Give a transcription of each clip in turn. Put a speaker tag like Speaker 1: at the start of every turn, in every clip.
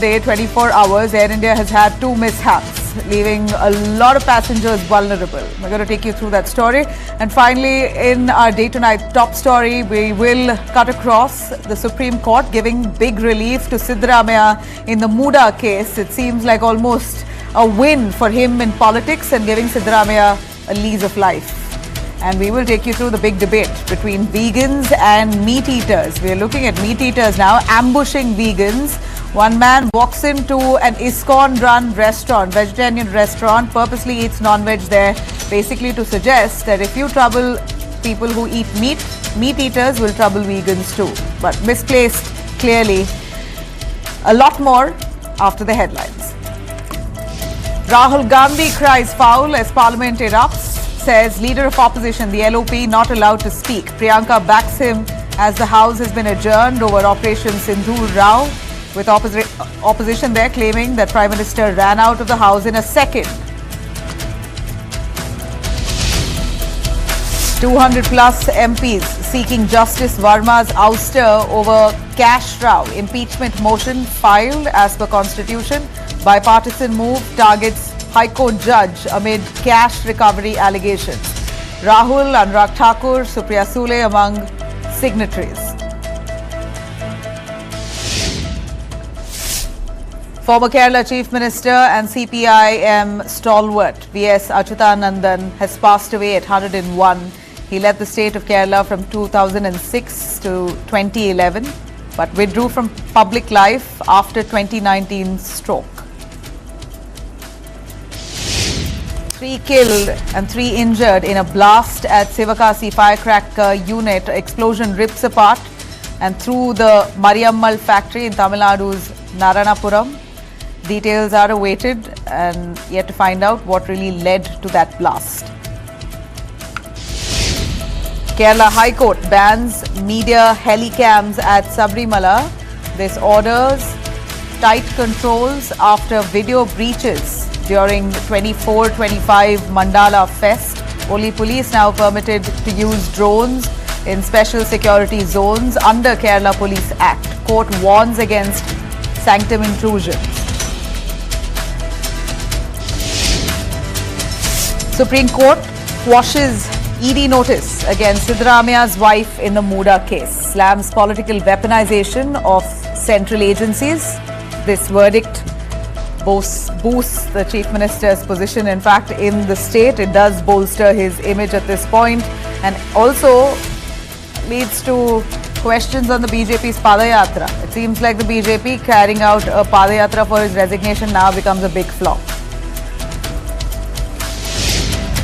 Speaker 1: 24 hours, Air India has had two mishaps, leaving a lot of passengers vulnerable. We're going to take you through that story. And finally, in our day to night top story, we will cut across the Supreme Court, giving big relief to Siddaramaiah in the Muda case. It seems like almost a win for him in politics and giving Siddaramaiah a lease of life. And we will take you through the big debate between vegans and meat eaters. We are looking at meat eaters now, ambushing vegans. One man walks into an ISKCON-run restaurant, vegetarian restaurant, purposely eats non-veg there, basically to suggest that if you trouble people who eat meat, meat eaters will trouble vegans too. But misplaced, clearly. A lot more after the headlines. Rahul Gandhi cries foul as Parliament erupts. Says leader of opposition, the LOP, not allowed to speak. Priyanka backs him as the House has been adjourned over Operation Sindhur Rao, with opposition there claiming that Prime Minister ran out of the House in a second. 200 plus MPs seeking Justice Verma's ouster over cash row. Impeachment motion filed as per Constitution. Bipartisan move targets High Court judge amid cash recovery allegations. Rahul, Anurag Thakur, Supriya Sule among signatories. Former Kerala Chief Minister and CPIM stalwart V.S. Achyutanandan has passed away at 101. He led the state of Kerala from 2006 to 2011, but withdrew from public life after 2019's stroke. 3 killed and 3 injured in a blast at Sivakasi firecracker unit. Explosion rips apart and through the Mariammal factory in Tamil Nadu's Naranapuram. Details are awaited and yet to find out what really led to that blast. Kerala High Court bans media helicams at Sabrimala. This orders tight controls after video breaches during 24-25 Mandala Fest. Only police now permitted to use drones in special security zones under Kerala Police Act. Court warns against sanctum intrusions. Supreme Court quashes ED notice against Siddaramaiah's wife in the Muda case. Slams political weaponization of central agencies. This verdict boosts the Chief Minister's position, in fact, in the state. It does bolster his image at this point and also leads to questions on the BJP's Padayatra. It seems like the BJP carrying out a Padayatra for his resignation now becomes a big flop.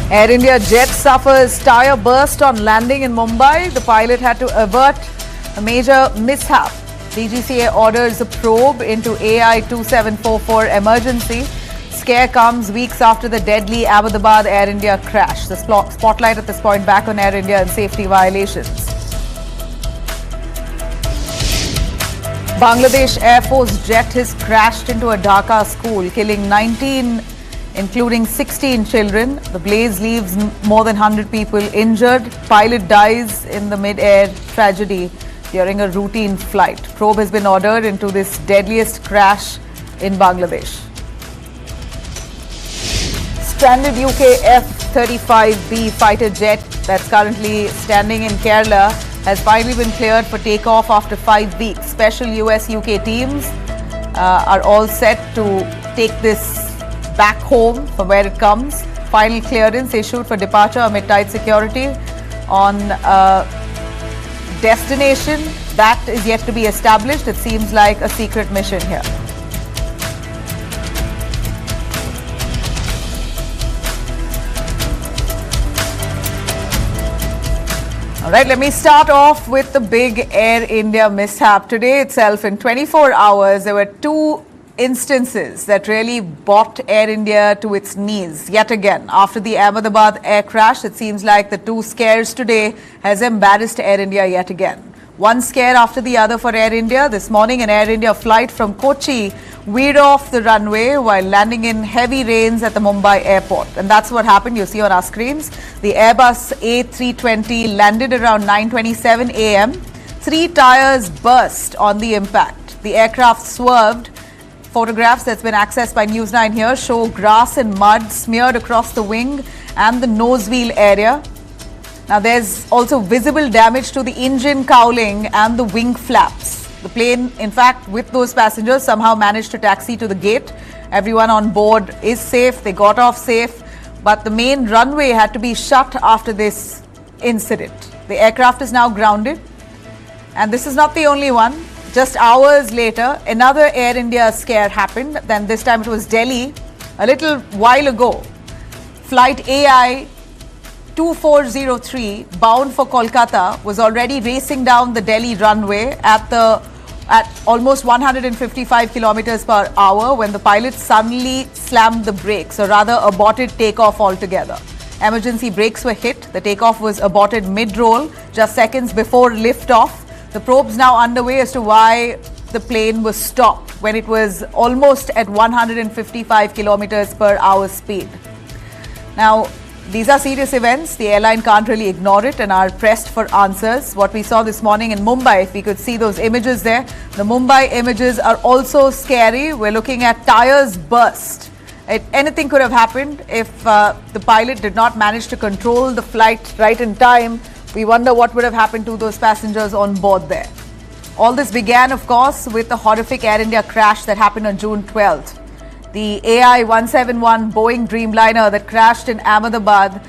Speaker 1: Air India jet suffers tire burst on landing in Mumbai. The pilot had to avert a major mishap. DGCA orders a probe into AI 2744 emergency. Scare comes weeks after the deadly Ahmedabad Air India crash. The spotlight at this point back on Air India and safety violations. Bangladesh Air Force jet has crashed into a Dhaka school, killing 19, including 16 children. The blaze leaves more than 100 people injured. Pilot dies in the mid-air tragedy during a routine flight. Probe has been ordered into this deadliest crash in Bangladesh. Stranded UK F-35B fighter jet that's currently standing in Kerala has finally been cleared for takeoff after 5 weeks. Special US-UK teams are all set to take this back home from where it comes. Final clearance issued for departure amid tight security on destination that is yet to be established. It seems like a secret mission here. All right, let me start off with the big Air India mishap. Today itself, in 24 hours, there were 2 instances that really brought Air India to its knees yet again. After the Ahmedabad air crash, it seems like the 2 scares today has embarrassed Air India yet again. One scare after the other for Air India. This morning, an Air India flight from Kochi veered off the runway while landing in heavy rains at the Mumbai airport. And that's what happened. You see on our screens, the Airbus A320 landed around 9:27 a.m. 3 tires burst on the impact. The aircraft swerved photographs that's been accessed by News9 here show grass and mud smeared across the wing and the nose wheel area. Now, there's also visible damage to the engine cowling and the wing flaps. The plane, in fact, with those passengers, somehow managed to taxi to the gate. Everyone on board is safe. They got off safe. But the main runway had to be shut after this incident. The aircraft is now grounded. And this is not the only one. Just hours later, another Air India scare happened. Then this time it was Delhi. A little while ago, flight AI 2403 bound for Kolkata was already racing down the Delhi runway at almost 155 kilometers per hour when the pilot suddenly slammed the brakes, or rather aborted takeoff altogether. Emergency brakes were hit. The takeoff was aborted mid-roll just seconds before liftoff. The probe's now underway as to why the plane was stopped when it was almost at 155 kilometers per hour speed. Now, these are serious events. The airline can't really ignore it and are pressed for answers. What we saw this morning in Mumbai, if we could see those images there, the Mumbai images are also scary. We're looking at tires burst. Anything could have happened if the pilot did not manage to control the flight right in time. We wonder what would have happened to those passengers on board there. All this began, of course, with the horrific Air India crash that happened on June 12th. The AI 171 Boeing Dreamliner that crashed in Ahmedabad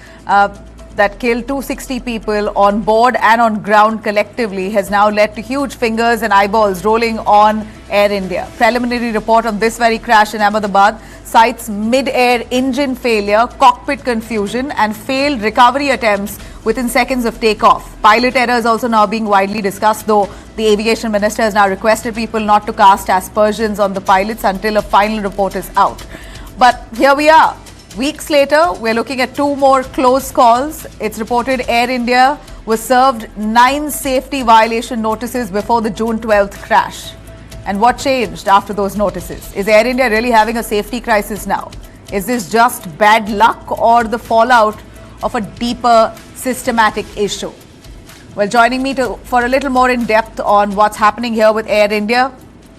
Speaker 1: that killed 260 people on board and on ground collectively has now led to huge fingers and eyeballs rolling on Air India. Preliminary report on this very crash in Ahmedabad cites mid-air engine failure, cockpit confusion and failed recovery attempts within seconds of takeoff. Pilot errors also now being widely discussed, though the aviation minister has now requested people not to cast aspersions on the pilots until a final report is out. But here we are. Weeks later, we're looking at two more close calls. It's reported Air India was served 9 safety violation notices before the June 12th crash. And what changed after those notices? Is Air India really having a safety crisis now? Is this just bad luck or the fallout of a deeper systematic issue? Well, joining me for a little more in depth on what's happening here with Air India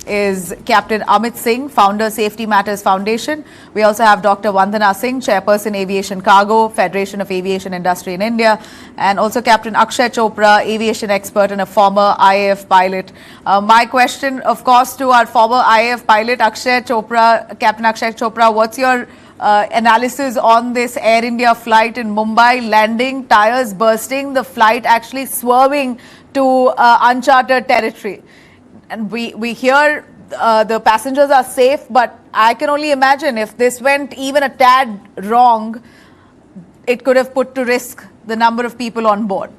Speaker 1: is Captain Amit Singh, founder Safety Matters Foundation. We also have Dr. Wanda Singh, chairperson Aviation Cargo, Federation of Aviation Industry in India, and also Captain Akshay Chopra, aviation expert and a former IAF pilot. My question, of course, to our former IAF pilot, Akshay Chopra, Captain Akshay Chopra, what's your analysis on this Air India flight in Mumbai, landing, tires bursting, the flight actually swerving to uncharted territory? And we hear the passengers are safe, but I can only imagine if this went even a tad wrong, it could have put to risk the number of people on board.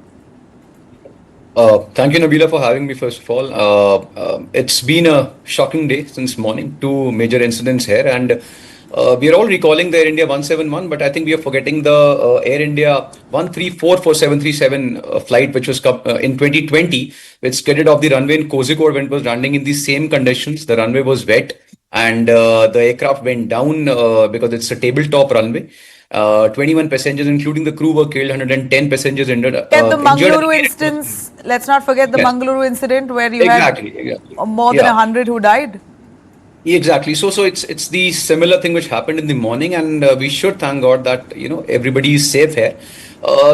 Speaker 2: Thank you, Nabila, for having me, first of all. It's been a shocking day since morning, 2 major incidents here, and we are all recalling the Air India 171, but I think we are forgetting the Air India 134 for 737 flight, which was in 2020, which skidded off the runway in Kozhikode when it was landing in the same conditions. The runway was wet and the aircraft went down because it's a tabletop runway. 21 passengers, including the crew, were killed, 110 passengers injured.
Speaker 1: The Mangaluru instance, let's not forget the Mangaluru incident where you had more than 100 who died.
Speaker 2: Exactly. So it's the similar thing which happened in the morning, and we should thank God that everybody is safe here.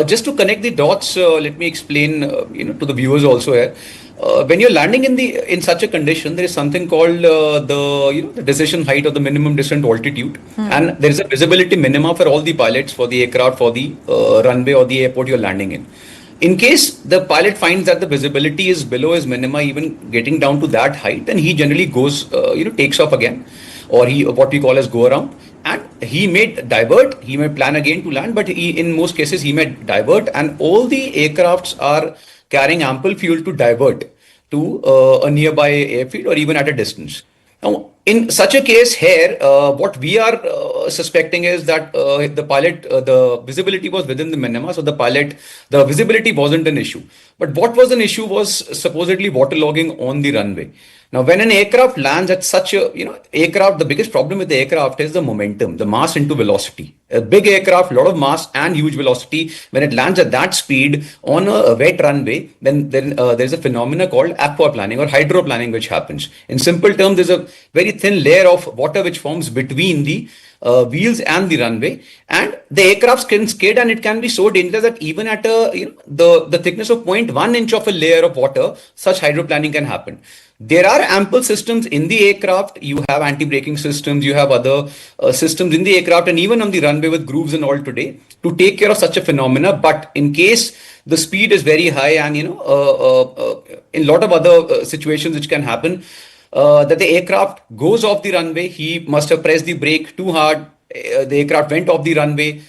Speaker 2: Just to connect the dots, let me explain to the viewers also here. When you're landing in such a condition, there is something called the decision height or the minimum descent altitude, and there is a visibility minima for all the pilots for the aircraft, for the runway or the airport you're landing in. In case the pilot finds that the visibility is below his minima, even getting down to that height, then he generally goes, takes off again, or what we call as go around, and he may divert, he may plan again to land, but in most cases he may divert, and all the aircrafts are carrying ample fuel to divert to a nearby airfield or even at a distance. Now, in such a case here, what we are suspecting is that the pilot, the visibility was within the minima, so the visibility wasn't an issue. But what was an issue was supposedly waterlogging on the runway. Now, when an aircraft lands at such a, aircraft, the biggest problem with the aircraft is the momentum, the mass into velocity. A big aircraft, lot of mass and huge velocity. When it lands at that speed on a wet runway, then there's a phenomena called aquaplaning or hydroplaning which happens. In simple terms, there's a very thin layer of water which forms between the wheels and the runway, and the aircraft can skid, and it can be so dangerous that even at a the thickness of 0.1 inch of a layer of water, such hydroplaning can happen. There are ample systems in the aircraft. You have anti-braking systems, you have other systems in the aircraft and even on the runway with grooves and all today to take care of such a phenomena. But in case the speed is very high and in a lot of other situations which can happen, that the aircraft goes off the runway, he must have pressed the brake too hard, the aircraft went off the runway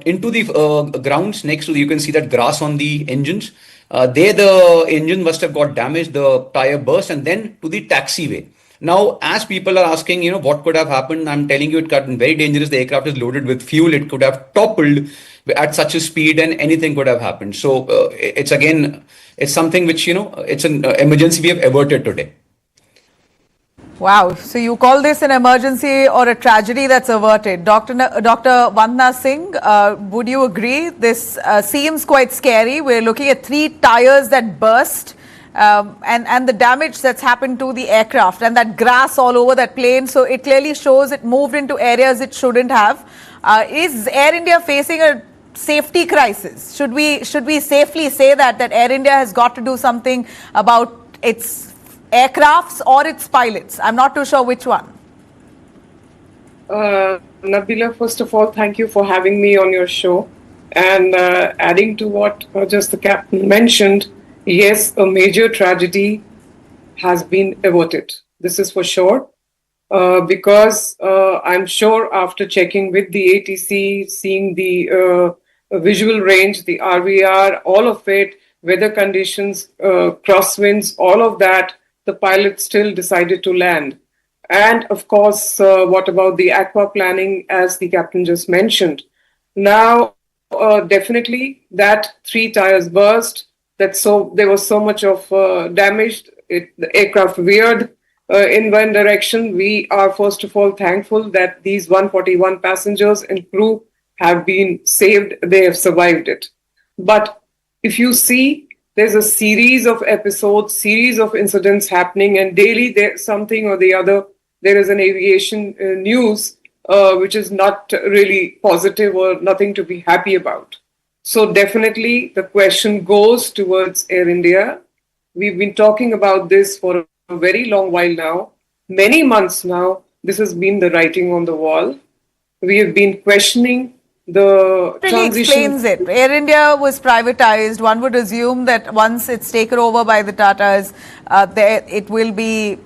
Speaker 2: into the grounds next to you can see that grass on the engines. There the engine must have got damaged, the tire burst, and then to the taxiway. Now, as people are asking, what could have happened, I'm telling you, it got very dangerous. The aircraft is loaded with fuel. It could have toppled at such a speed and anything could have happened. So it's something which, it's an emergency we have averted today.
Speaker 1: Wow. So you call this an emergency or a tragedy that's averted. Dr. Wanda Singh, would you agree? This seems quite scary. We're looking at 3 tires that burst and the damage that's happened to the aircraft and that grass all over that plane. So it clearly shows it moved into areas it shouldn't have. Is Air India facing a safety crisis? Should we safely say that Air India has got to do something about its aircrafts or its pilots? I'm not too sure which one.
Speaker 3: Nabila, first of all, thank you for having me on your show. And adding to what just the captain mentioned, yes, a major tragedy has been averted. This is for sure. Because I'm sure after checking with the ATC, seeing the visual range, the RVR, all of it, weather conditions, crosswinds, all of that, the pilot still decided to land. And of course, what about the aqua planning, as the captain just mentioned? Now, definitely that 3 tires burst. There was so much of damage. The aircraft veered in one direction. We are first of all thankful that these 141 passengers and crew have been saved. They have survived it. But if you see, there's a series of episodes, series of incidents happening, and daily there's something or the other. There is an aviation news which is not really positive or nothing to be happy about. So definitely the question goes towards Air India. We've been talking about this for a very long while now. Many months now, this has been the writing on the wall. We have been questioning the transition.
Speaker 1: Explains it. Air India was privatized. One would assume that once it's taken over by the Tatas, it will be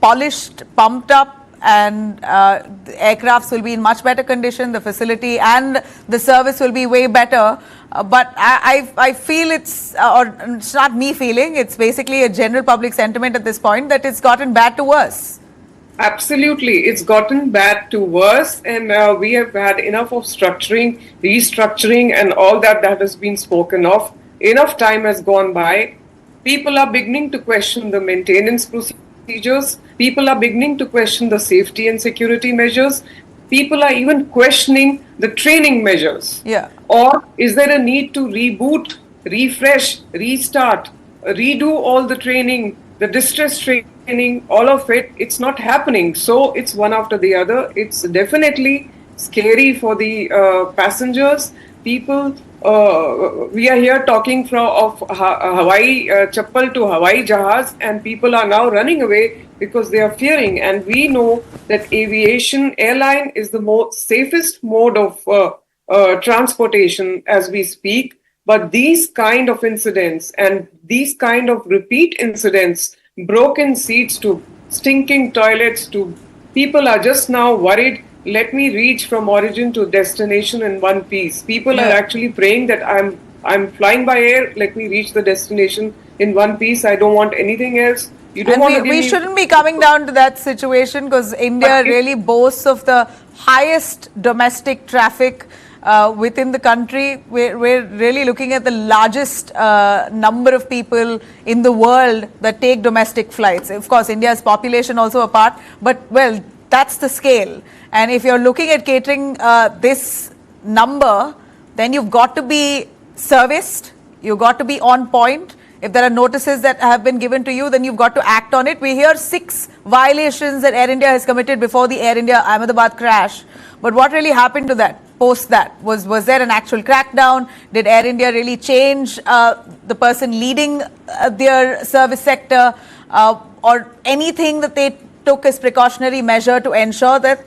Speaker 1: polished, pumped up, and the aircrafts will be in much better condition. The facility and the service will be way better. But I feel it's not me feeling. It's basically a general public sentiment at this point that it's gotten bad to worse.
Speaker 3: Absolutely. It's gotten bad to worse, and we have had enough of structuring, restructuring, and all that has been spoken of. Enough time has gone by. People are beginning to question the maintenance procedures. People are beginning to question the safety and security measures. People are even questioning the training measures.
Speaker 1: Yeah.
Speaker 3: Or is there a need to reboot, refresh, restart, redo all the training, the distress training, all of it? It's not happening. So it's one after the other. It's definitely scary for the passengers. People, we are here talking of Hawaii Chappal to Hawaii Jahaz, and people are now running away because they are fearing. And we know that aviation, airline is the safest mode of transportation as we speak. But these kind of incidents and these kind of repeat incidents, broken seats to stinking toilets to people are just now worried. Let me reach from origin to destination in one piece. People are actually praying that I'm flying by air. Let me reach the destination in one piece. I don't want anything else. You don't want to give
Speaker 1: we shouldn't be coming down to that situation because India really boasts of the highest domestic traffic within the country. We're really looking at the largest number of people in the world that take domestic flights. Of course, India's population also a part, but well, that's the scale. And if you're looking at catering this number, then you've got to be serviced, you've got to be on point, If there are notices that have been given to you, then you've got to act on it. We hear 6 violations that Air India has committed before the Air India Ahmedabad crash. But what really happened to that? Post that? Was there an actual crackdown? Did Air India really change the person leading their service sector, or anything that they took as precautionary measure to ensure that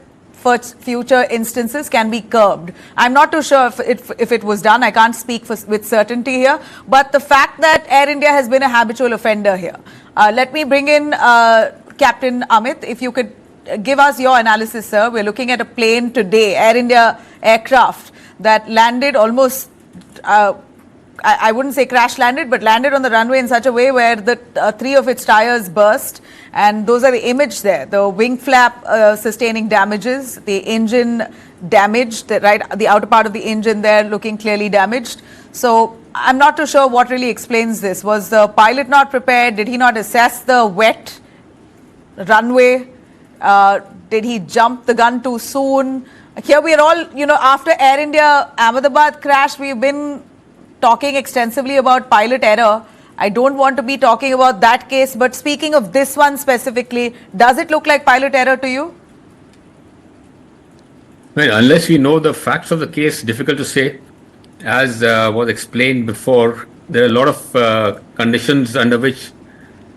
Speaker 1: future instances can be curbed? I'm not too sure if it was done. I can't speak with certainty here. But the fact that Air India has been a habitual offender here. Let me bring in Captain Amit. If you could give us your analysis, sir. We're looking at a plane today, Air India aircraft that landed almost, I wouldn't say crash landed, but landed on the runway in such a way where the 3 of its tires burst. And those are the image there. The wing flap sustaining damages, the engine damaged, the outer part of the engine there looking clearly damaged. So I'm not too sure what really explains this. Was the pilot not prepared? Did he not assess the wet runway? Did he jump the gun too soon? Here we are all, after Air India Ahmedabad crash, we've been talking extensively about pilot error. I don't want to be talking about that case, but speaking of this one specifically, does it look like pilot error to you?
Speaker 4: Well, unless we know the facts of the case, difficult to say. As was explained before, there are a lot of conditions under which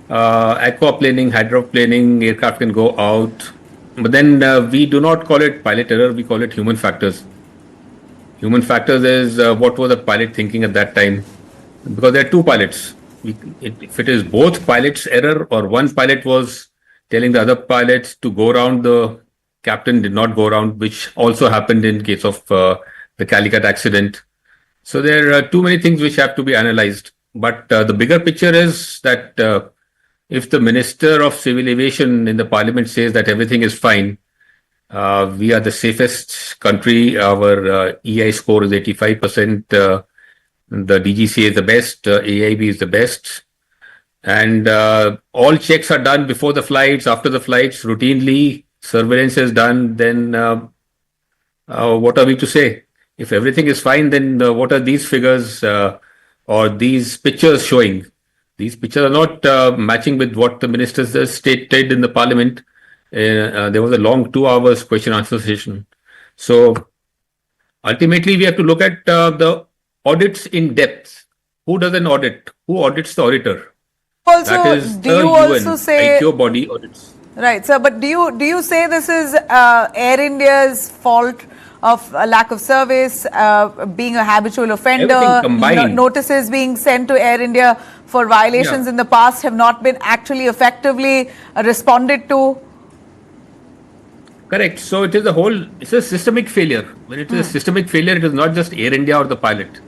Speaker 4: aquaplaning, hydroplaning aircraft can go out. But then we do not call it pilot error, we call it human factors. Human factors is what was the pilot thinking at that time. Because there are 2 pilots. If it is both pilots' error or one pilot was telling the other pilots to go around, the captain did not go around, which also happened in case of the Calicut accident. So there are too many things which have to be analyzed. But the bigger picture is that if the Minister of Civil Aviation in the Parliament says that everything is fine, we are the safest country. Our EI score is 85%. The DGCA is the best. AIB is the best. And all checks are done before the flights, after the flights, routinely. Surveillance is done. Then what are we to say? If everything is fine, then what are these figures or these pictures showing? These pictures are not matching with what the ministers stated in the Parliament. There was a long 2 hours question answer session. So ultimately, we have to look at the audits in depth. Who does an audit? Who audits the auditor?
Speaker 1: Also,
Speaker 4: that is
Speaker 1: do you also say
Speaker 4: ICAO body audits?
Speaker 1: Right, sir. But do you say this is Air India's fault of a lack of service, being a habitual offender, notices being sent to Air India for violations in the past have not been actually effectively responded to?
Speaker 4: Correct. So it is it's a systemic failure. When it is a systemic failure, it is not just Air India or the pilot.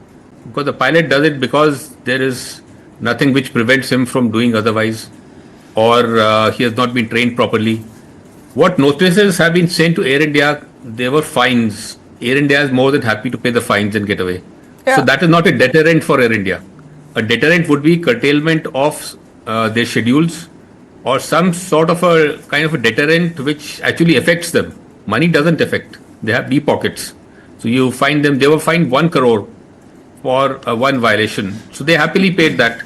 Speaker 4: Because the pilot does it because there is nothing which prevents him from doing otherwise, or he has not been trained properly. What notices have been sent to Air India, there were fines. Air India is more than happy to pay the fines and get away. Yeah. So that is not a deterrent for Air India. A deterrent would be curtailment of their schedules, or some sort of a kind of a deterrent which actually affects them. Money doesn't affect. They have deep pockets. So you find them, they were fined 1 crore for one violation. So they happily paid that.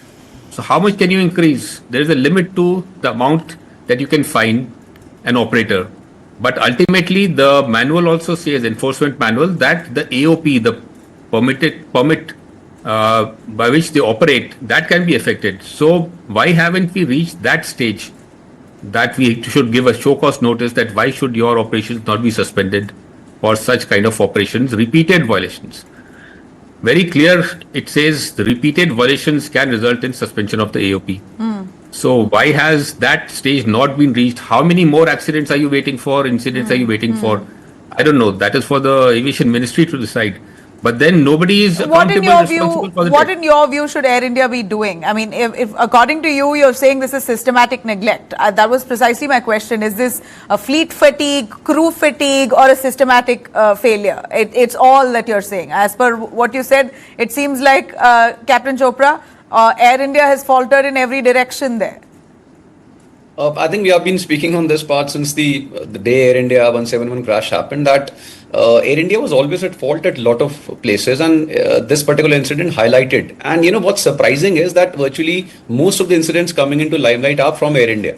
Speaker 4: So how much can you increase? There is a limit to the amount that you can fine an operator. But ultimately, the manual also says, enforcement manual, that the AOP, the permit by which they operate, that can be affected. So why haven't we reached that stage that we should give a show cause notice that why should your operations not be suspended for such kind of operations, repeated violations? Very clear, it says the repeated violations can result in suspension of the AOP. So why has that stage not been reached? How many more accidents are you waiting for? Incidents are you waiting for? I don't know. That is for the aviation ministry to decide. But then nobody is responsible for the
Speaker 1: What in your view should Air India be doing? I mean, if according to you, you're saying this is systematic neglect. That was precisely my question. Is this a fleet fatigue, crew fatigue, or a systematic failure? It's all that you're saying. As per what you said, it seems like, Captain Chopra, Air India has faltered in every direction there.
Speaker 2: I think we have been speaking on this part since the day Air India 171 crash happened, that Air India was always at fault at a lot of places, and this particular incident highlighted. And what's surprising is that virtually most of the incidents coming into limelight are from Air India.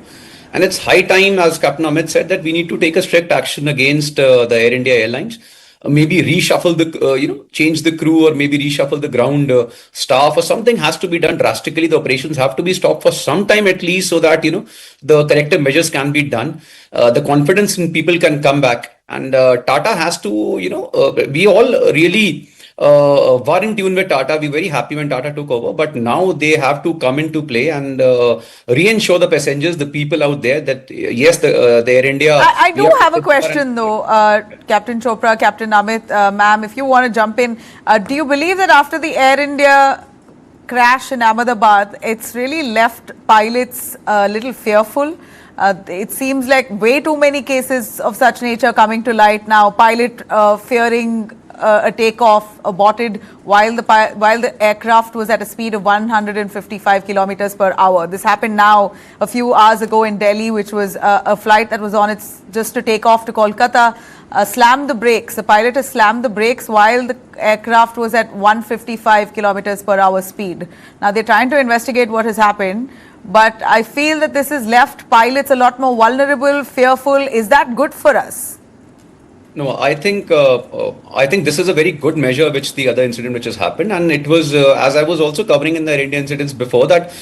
Speaker 2: And it's high time, as Captain Amit said, that we need to take a strict action against the Air India Airlines. Maybe reshuffle the, change the crew, or maybe reshuffle the ground staff, or something has to be done drastically. The operations have to be stopped for some time at least, so that, the corrective measures can be done. The confidence in people can come back. And Tata has to, we all really were in tune with Tata. We were very happy when Tata took over, but now they have to come into play and reassure the passengers, the people out there, that yes, the Air India.
Speaker 1: I do have a question though, Captain Chopra, Captain Amit, ma'am, if you want to jump in. Do you believe that after the Air India crash in Ahmedabad, it's really left pilots a little fearful? It seems like way too many cases of such nature coming to light now. Pilot fearing a takeoff aborted while the aircraft was at a speed of 155 kilometers per hour. This happened now a few hours ago in Delhi, which was a flight that was on its just to take off to Kolkata. Slammed the brakes. The pilot has slammed the brakes while the aircraft was at 155 kilometers per hour speed. Now they're trying to investigate what has happened, but I feel that this has left pilots a lot more vulnerable, fearful. Is that good for us?
Speaker 2: No, I think this is a very good measure, which the other incident which has happened, and it was as I was also covering in the Air India incidents before that.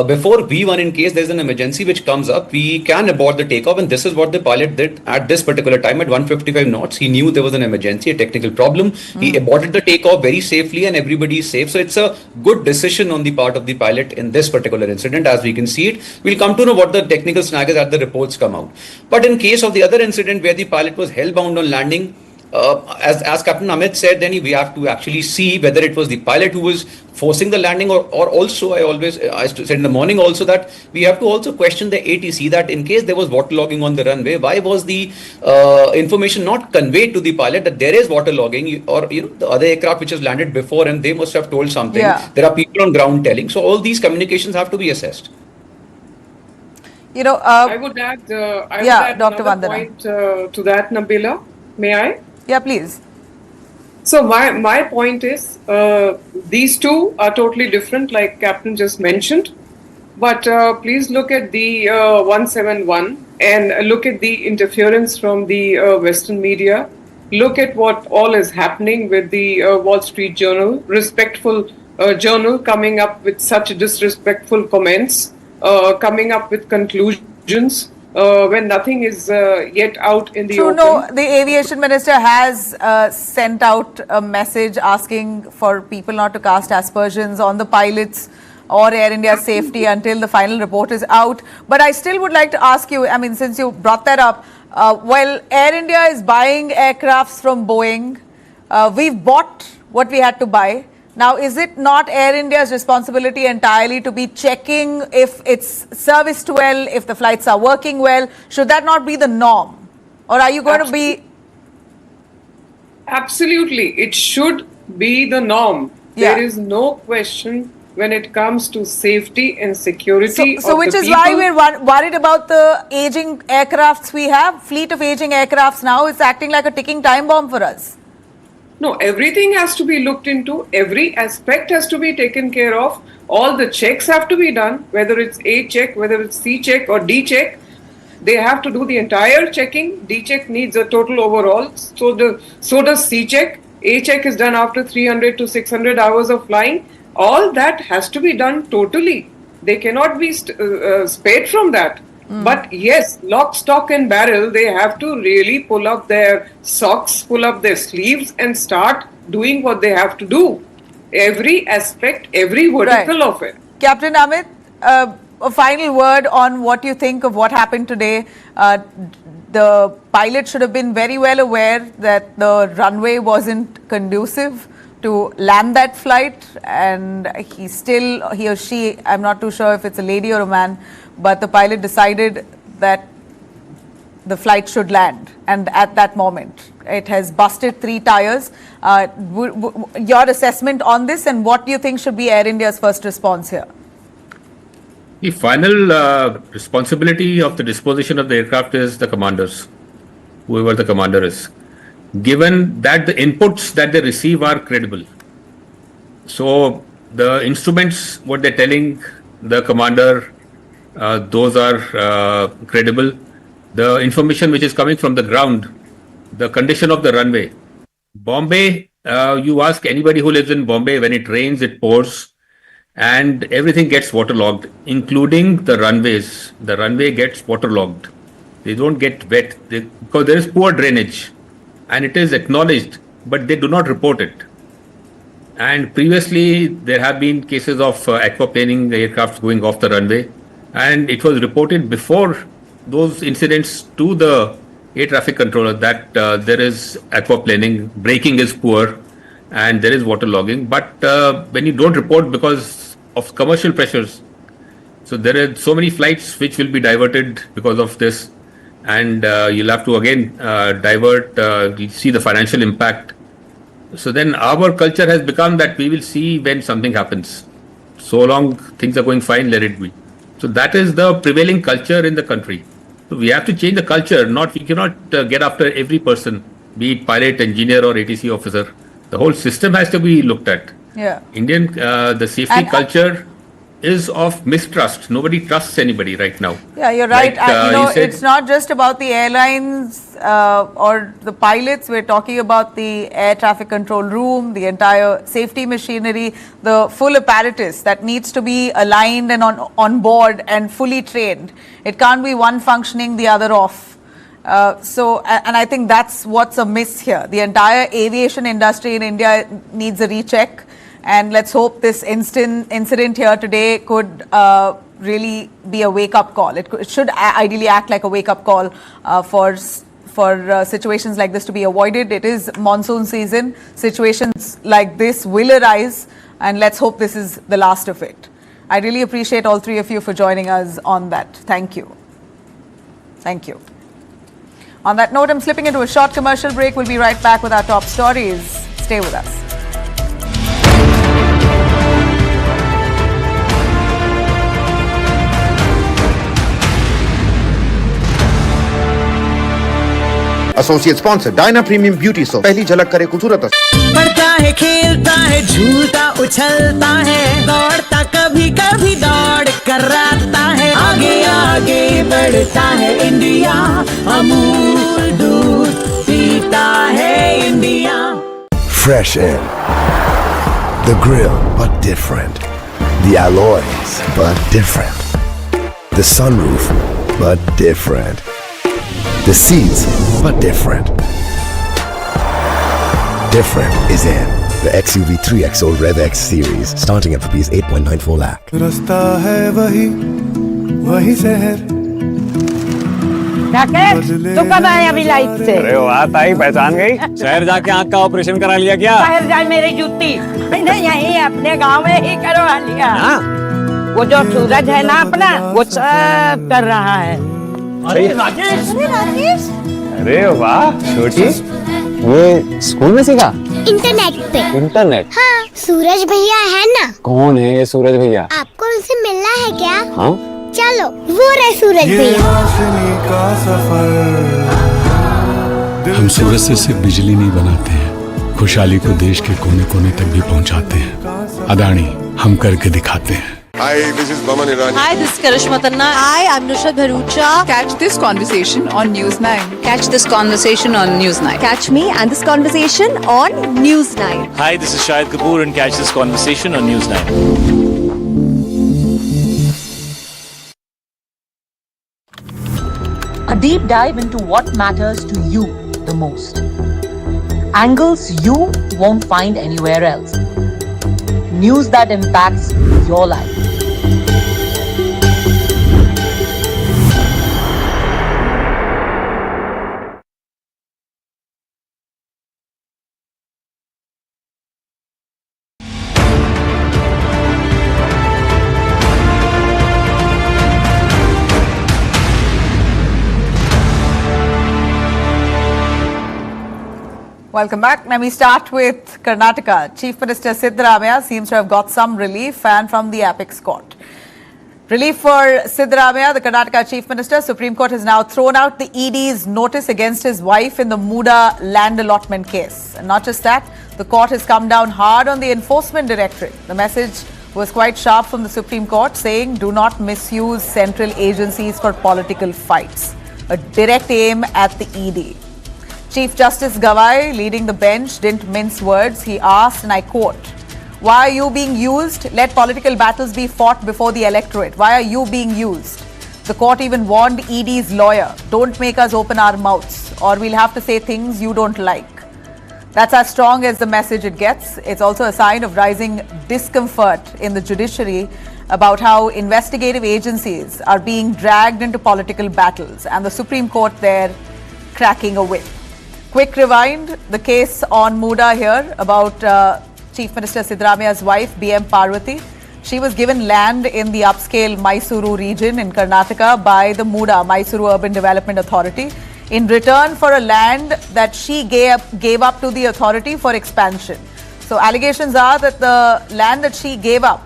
Speaker 2: Before V1, in case there's an emergency which comes up, we can abort the takeoff, and this is what the pilot did at this particular time at 155 knots. He knew there was an emergency, a technical problem. He aborted the takeoff very safely, and everybody is safe. So it's a good decision on the part of the pilot in this particular incident, as we can see it. We'll come to know what the technical snag is as the reports come out. But in case of the other incident where the pilot was hellbound on landing, as Captain Amit said, then we have to actually see whether it was the pilot who was forcing the landing, or also I said in the morning also that we have to also question the ATC, that in case there was waterlogging on the runway, why was the information not conveyed to the pilot that there is waterlogging, or the other aircraft which has landed before and they must have told something.
Speaker 1: Yeah.
Speaker 2: There are people on ground telling. So all these communications have to be assessed.
Speaker 3: I would add,
Speaker 1: Dr.
Speaker 3: another
Speaker 1: Vandana.
Speaker 3: point to that, Nabila. May I?
Speaker 1: Yeah, please.
Speaker 3: So my point is, these two are totally different, like Captain just mentioned. But please look at the 171 and look at the interference from the Western media. Look at what all is happening with the Wall Street Journal, respectful journal, coming up with such disrespectful comments, coming up with conclusions. When nothing is yet out in the open.
Speaker 1: No, the aviation minister has sent out a message asking for people not to cast aspersions on the pilots or Air India's safety until the final report is out. But I still would like to ask you, I mean, since you brought that up, well, Air India is buying aircrafts from Boeing. We've bought what we had to buy. Now, is it not Air India's responsibility entirely to be checking if it's serviced well, if the flights are working well? Should that not be the norm? Or are you going to be...
Speaker 3: Absolutely. It should be the norm.
Speaker 1: Yeah.
Speaker 3: There is no question when it comes to safety and security
Speaker 1: So which is why we're worried about the aging aircrafts we have. Fleet of aging aircrafts now is acting like a ticking time bomb for us.
Speaker 3: No, everything has to be looked into. Every aspect has to be taken care of. All the checks have to be done, whether it's A check, whether it's C check or D check. They have to do the entire checking. D check needs a total overall. So does C check. A check is done after 300 to 600 hours of flying. All that has to be done totally. They cannot be spared from that. But yes, lock, stock and barrel, they have to really pull up their socks, pull up their sleeves and start doing what they have to do. Every aspect, every vertical of it.
Speaker 1: Captain Amit, a final word on what you think of what happened today. The pilot should have been very well aware that the runway wasn't conducive to land that flight, and he or she, I'm not too sure if it's a lady or a man, but the pilot decided that the flight should land, and at that moment it has busted 3 tires. Your assessment on this, and what do you think should be Air India's first response here?
Speaker 4: The final responsibility of the disposition of the aircraft is the commanders, whoever the commander is. given that the inputs that they receive are credible. So the instruments, what they're telling the commander, those are credible. The information which is coming from the ground, the condition of the runway. Bombay, you ask anybody who lives in Bombay, when it rains, it pours and everything gets waterlogged, including the runways. The runway gets waterlogged. They don't get wet because there is poor drainage and it is acknowledged, but they do not report it. And previously, there have been cases of aquaplaning aircraft going off the runway, and it was reported before those incidents to the air traffic controller that there is aquaplaning, braking is poor, and there is waterlogging. But when you don't report because of commercial pressures, so there are so many flights which will be diverted because of this, and you'll have to again divert, you see the financial impact. So then our culture has become that we will see when something happens. So long things are going fine, let it be. So that is the prevailing culture in the country. So we have to change the culture. We cannot get after every person, be it pilot, engineer or ATC officer. The whole system has to be looked at.
Speaker 1: Yeah.
Speaker 4: The safety culture is of mistrust. Nobody trusts anybody right now.
Speaker 1: Yeah, you're right.
Speaker 4: Like,
Speaker 1: it's not just about the airlines or the pilots. We're talking about the air traffic control room, the entire safety machinery, the full apparatus that needs to be aligned and on board and fully trained. It can't be one functioning, the other off. And I think that's what's amiss here. The entire aviation industry in India needs a recheck. And let's hope this incident here today could really be a wake-up call. It should ideally act like a wake-up call for situations like this to be avoided. It is monsoon season. Situations like this will arise, and let's hope this is the last of it. I really appreciate all three of you for joining us on that. Thank you. Thank you. On that note, I'm slipping into a short commercial break. We'll be right back with our top stories. Stay with us.
Speaker 5: Associate sponsor Diana premium beauty soap, पहली झलक करे खूबसूरत।
Speaker 6: पढ़ता है, खेलता है, झूलता उछलता है, दौड़ता कभी कभी दौड़ कराता है, आगे आगे बढ़ता है इंडिया, अमूल दूध पीता है India.
Speaker 7: Fresh air, the grill but different, the alloys but different, the sunroof but different, the seats but different. Different is in the XUV 3XO Rev X series, starting at rupees 8.94 lakh.
Speaker 8: रास्ता है वही शहर।
Speaker 9: तू कब आया अभी life से?
Speaker 10: अरे वाह ताई, पहचान गई? शहर जाके आँख का ऑपरेशन करा लिया क्या?
Speaker 9: शहर जाए मेरी जूती, मैंने यहीं अपने गांव में ही करवा लिया। वो जो सूरज है ना अपना, वो सब कर रहा है।
Speaker 10: अरे राकेश, अरे वाह छोटी, ये स्कूल में सीखा?
Speaker 11: इंटरनेट पे।
Speaker 10: इंटरनेट?
Speaker 11: हाँ, सूरज भैया है ना?
Speaker 10: कौन है ये सूरज भैया?
Speaker 11: आपको उनसे मिलना है क्या?
Speaker 10: हाँ,
Speaker 11: चलो, वो रहे सूरज भैया।
Speaker 8: हम सूरज से सिर्फ बिजली नहीं बनाते हैं, खुशहाली को देश के कोने कोने तक भी पहुंचाते हैं। अदानी, हम करके दिखाते हैं।
Speaker 12: Hi, this is Baman Irani.
Speaker 13: Hi, this is Karishma Tanna. Hi, I'm Nushat Bharucha. Catch this conversation on News 9. Catch this conversation on News 9. Catch me and this conversation on News 9.
Speaker 14: Hi, this is Shahid Kapoor and catch this conversation on News 9.
Speaker 15: A deep dive into what matters to you the most. Angles you won't find anywhere else. News that impacts your life.
Speaker 1: Welcome back. Now we start with Karnataka. Chief Minister Siddaramaiah seems to have got some relief and from the apex court. Relief for Siddaramaiah, the Karnataka Chief Minister. Supreme Court has now thrown out the ED's notice against his wife in the Muda land allotment case. And not just that, the court has come down hard on the Enforcement Directorate. The message was quite sharp from the Supreme Court, saying do not misuse central agencies for political fights. A direct aim at the ED. Chief Justice Gawai, leading the bench, didn't mince words. He asked, and I quote, "Why are you being used? Let political battles be fought before the electorate. Why are you being used?" The court even warned ED's lawyer, "Don't make us open our mouths or we'll have to say things you don't like." That's as strong as the message it gets. It's also a sign of rising discomfort in the judiciary about how investigative agencies are being dragged into political battles, and the Supreme Court there cracking a whip. Quick rewind, the case on Muda here about Chief Minister Siddaramaiah's wife, BM Parvati. She was given land in the upscale Mysuru region in Karnataka by the Muda, Mysuru Urban Development Authority, in return for a land that she gave up to the authority for expansion. So allegations are that the land that she gave up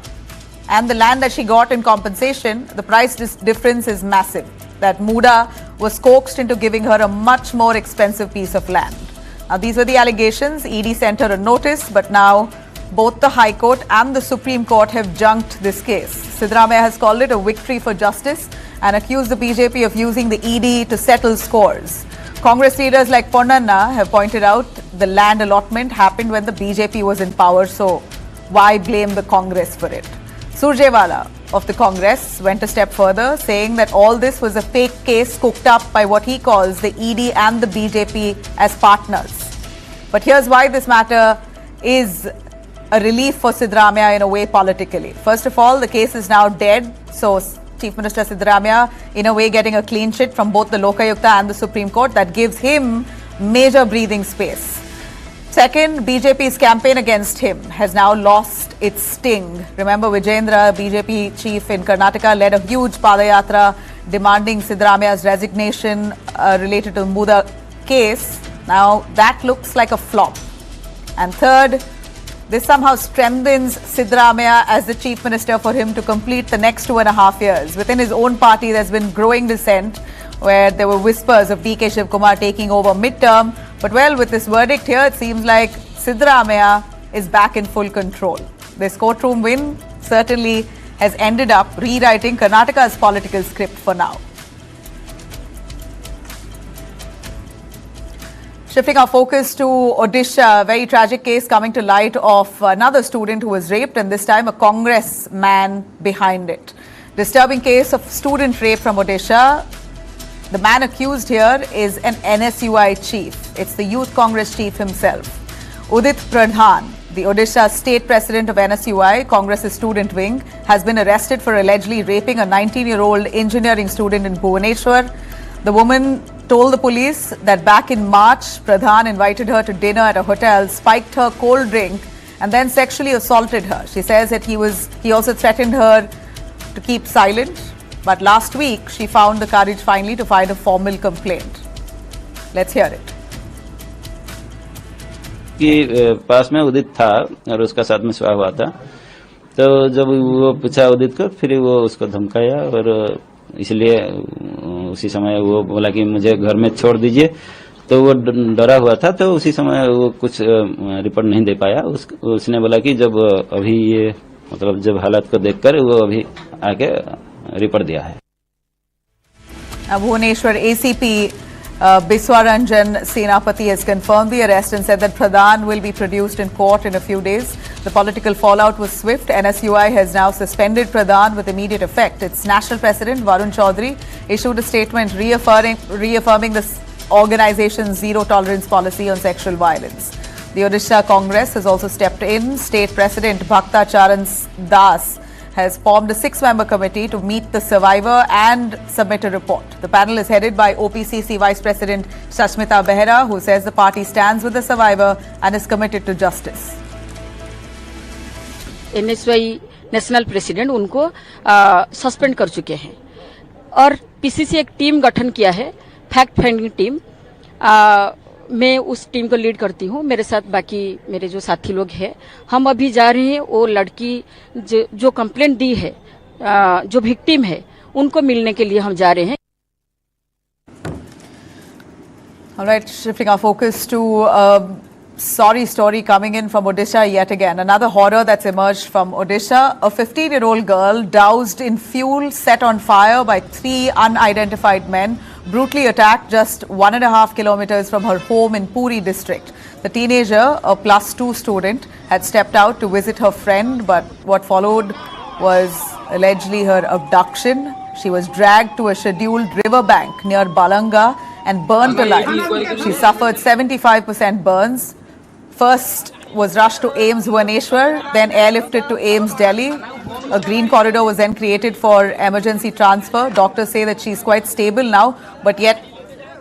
Speaker 1: and the land that she got in compensation, the price difference is massive. That Muda was coaxed into giving her a much more expensive piece of land. Now, these were the allegations. ED sent her a notice, but now both the High Court and the Supreme Court have junked this case. Siddaramaiah has called it a victory for justice and accused the BJP of using the ED to settle scores. Congress leaders like Ponnanna have pointed out the land allotment happened when the BJP was in power, so why blame the Congress for it? Surjewala of the Congress went a step further, saying that all this was a fake case cooked up by what he calls the ED and the BJP as partners. But here's why this matter is a relief for Siddaramaiah in a way politically. First of all, the case is now dead, so Chief Minister Siddaramaiah in a way getting a clean sheet from both the Lokayukta and the Supreme Court. That gives him major breathing space. Second, BJP's campaign against him has now lost its sting. Remember, Vijayendra, BJP chief in Karnataka, led a huge padayatra demanding Siddaramaiah's resignation related to the Muda case. Now, that looks like a flop. And third, this somehow strengthens Siddaramaiah as the chief minister for him to complete the next 2.5 years. Within his own party, there's been growing dissent where there were whispers of DK Shivkumar taking over midterm. But well, with this verdict here, it seems like Siddaramaiah is back in full control. This courtroom win certainly has ended up rewriting Karnataka's political script for now. Shifting our focus to Odisha, a very tragic case coming to light of another student who was raped, and this time a Congress man behind it. Disturbing case of student rape from Odisha. The man accused here is an NSUI chief. It's the Youth Congress chief himself. Udit Pradhan, the Odisha state president of NSUI, Congress's student wing, has been arrested for allegedly raping a 19-year-old engineering student in Bhubaneswar. The woman told the police that back in March, Pradhan invited her to dinner at a hotel, spiked her cold drink, and then sexually assaulted her. She says that he also threatened her to keep silent. But last week, she found the courage finally to file a formal complaint. Let's hear it.
Speaker 12: कि पास में उदित था और उसका साथ में स्वाह हुआ था, तो जब वो पूछा उदित को, फिर वो उसको धमकाया और इसलिए उसी समय वो बोला कि मुझे घर में छोड़ दीजिए, तो वो डरा हुआ था, तो उसी समय वो कुछ रिपोर्ट नहीं दे पाया। उसने बोला कि जब अभी ये मतलब जब हालात को देखकर वो अभी आके रिपोर्ट दिया है।
Speaker 1: Bhubaneswar ACP Biswaranjan Senapati has confirmed the arrest and said that Pradhan will be produced in court in a few days. The political fallout was swift. NSUI has now suspended Pradhan with immediate effect. Its national president Varun Chaudhary issued a statement reaffirming this organization's zero tolerance policy on sexual violence. The Odisha Congress has also stepped in. State President Bhakta Charan Das has formed a 6-member committee to meet the survivor and submit a report. The panel is headed by OPCC Vice President Shashmita Behera, who says the party stands with the survivor and is committed to justice.
Speaker 16: NSUI national president उनको suspend कर चुके हैं और PCC एक team गठन किया है, fact finding team. मैं उस टीम को लीड करती हूँ, मेरे साथ बाकी मेरे जो साथी लोग हैं। हम अभी जा रहे हैं वो लड़की जो कंप्लेंट दी है जो विक्टिम है उनको मिलने के लिए हम जा रहे हैं।
Speaker 1: All right, shifting our focus to sorry story coming in from Odisha yet again. Another horror that's emerged from Odisha. A 15-year-old girl doused in fuel set on fire by 3 unidentified men, brutally attacked just 1.5 kilometers from her home in Puri district. The teenager, a +2 student, had stepped out to visit her friend, but what followed was allegedly her abduction. She was dragged to a scheduled riverbank near Balanga and burnt alive. She suffered 75% burns. First was rushed to AIIMS Bhubaneswar, then airlifted to AIIMS Delhi. A green corridor was then created for emergency transfer. Doctors say that she's quite stable now, but yet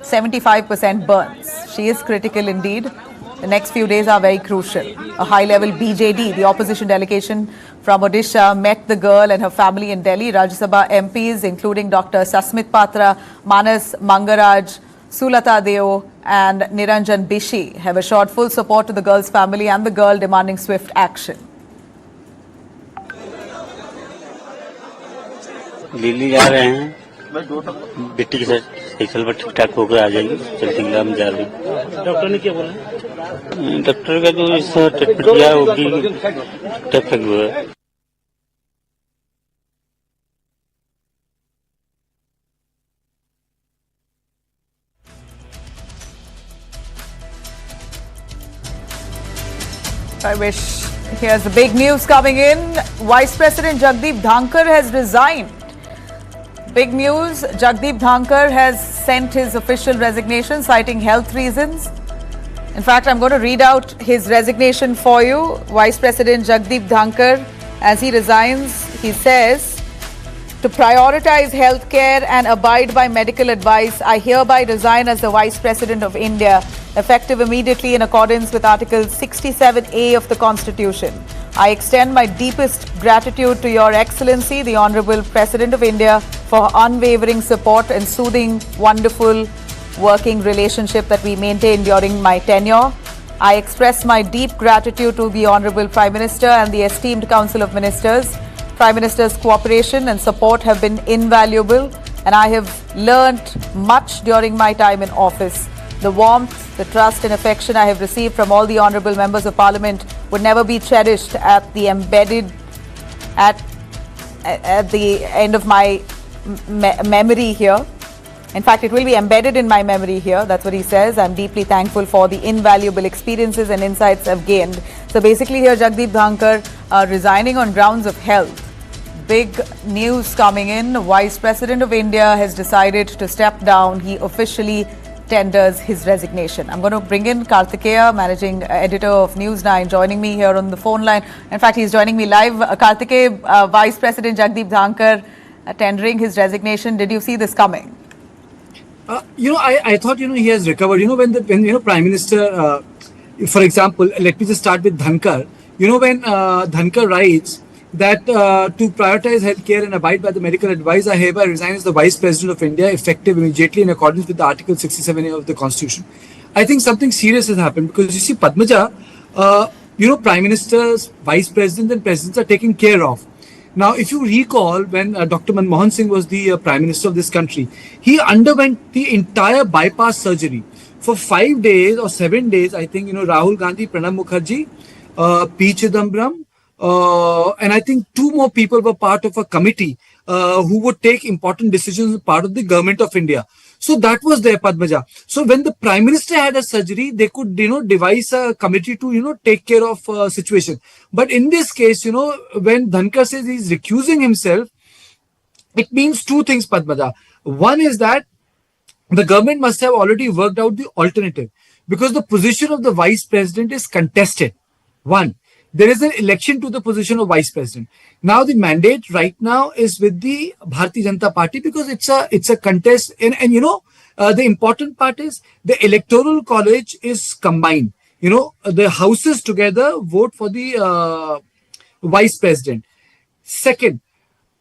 Speaker 1: 75% burns. She is critical indeed. The next few days are very crucial. A high-level BJD, the opposition delegation from Odisha, met the girl and her family in Delhi. Rajya Sabha MPs, including Dr. Sasmit Patra, Manas Mangaraj, Sulata Deo and Niranjan Bishi, have assured full support to the girl's family and the girl, demanding swift action.
Speaker 17: Delhi जा रहे हैं, बेटी के साथ cycle पर ठीक ठाक होकर आ जाएगी, चलते हम जा रहे हैं। डॉक्टर ने क्या बोला? डॉक्टर का जो इस ट्रीटमेंट किया होगी, ठीक हुआ है।
Speaker 1: I wish. Here's the big news coming in. Vice President Jagdeep Dhanker has resigned. Big news. Jagdeep Dhanker has sent his official resignation citing health reasons. In fact, I'm going to read out his resignation for you. Vice President Jagdeep Dhanker, as he resigns, he says, to prioritize healthcare and abide by medical advice, I hereby resign as the Vice President of India, effective immediately in accordance with Article 67A of the Constitution. I extend my deepest gratitude to Your Excellency, the Honorable President of India, for unwavering support and soothing, wonderful working relationship that we maintained during my tenure. I express my deep gratitude to the Honorable Prime Minister and the esteemed Council of Ministers. Prime Minister's cooperation and support have been invaluable, and I have learnt much during my time in office. The warmth, the trust and affection I have received from all the honourable members of Parliament would never be cherished at the end of my memory here. In fact, it will be embedded in my memory here. That's what he says. I'm deeply thankful for the invaluable experiences and insights I've gained. So basically here, Jagdeep Dhankar resigning on grounds of health. Big news coming in. The Vice President of India has decided to step down. He officially tenders his resignation. I'm going to bring in Kartika, managing editor of News9, joining me here on the phone line. In fact, he's joining me live. Kartika, Vice President Jagdeep Dhankar tendering his resignation. Did you see this coming?
Speaker 18: I thought, he has recovered. When Prime Minister, for example, let me just start with Dhankar. When Dhankar writes that to prioritize healthcare and abide by the medical advice, I hereby resign as the Vice President of India, effective immediately in accordance with the Article 67A of the Constitution. I think something serious has happened because you see, Padmaja, Prime Ministers, Vice Presidents and Presidents are taken care of. Now, if you recall, when Dr. Manmohan Singh was the Prime Minister of this country, he underwent the entire bypass surgery. For 5 days or 7 days, I think, Rahul Gandhi, Pranab Mukherjee, P. Chidambaram, and I think 2 more people were part of a committee who would take important decisions as part of the government of India. So that was there, Padmaja. So when the Prime Minister had a surgery, they could, devise a committee to, take care of situation. But in this case, when Dhankar says he's recusing himself, it means 2 things, Padmaja. One is that the government must have already worked out the alternative because the position of the Vice President is contested. One, there is an election to the position of Vice President. Now the mandate right now is with the Bharatiya Janata Party because it's a contest. And the important part is the electoral college is combined. The houses together vote for the Vice President. Second,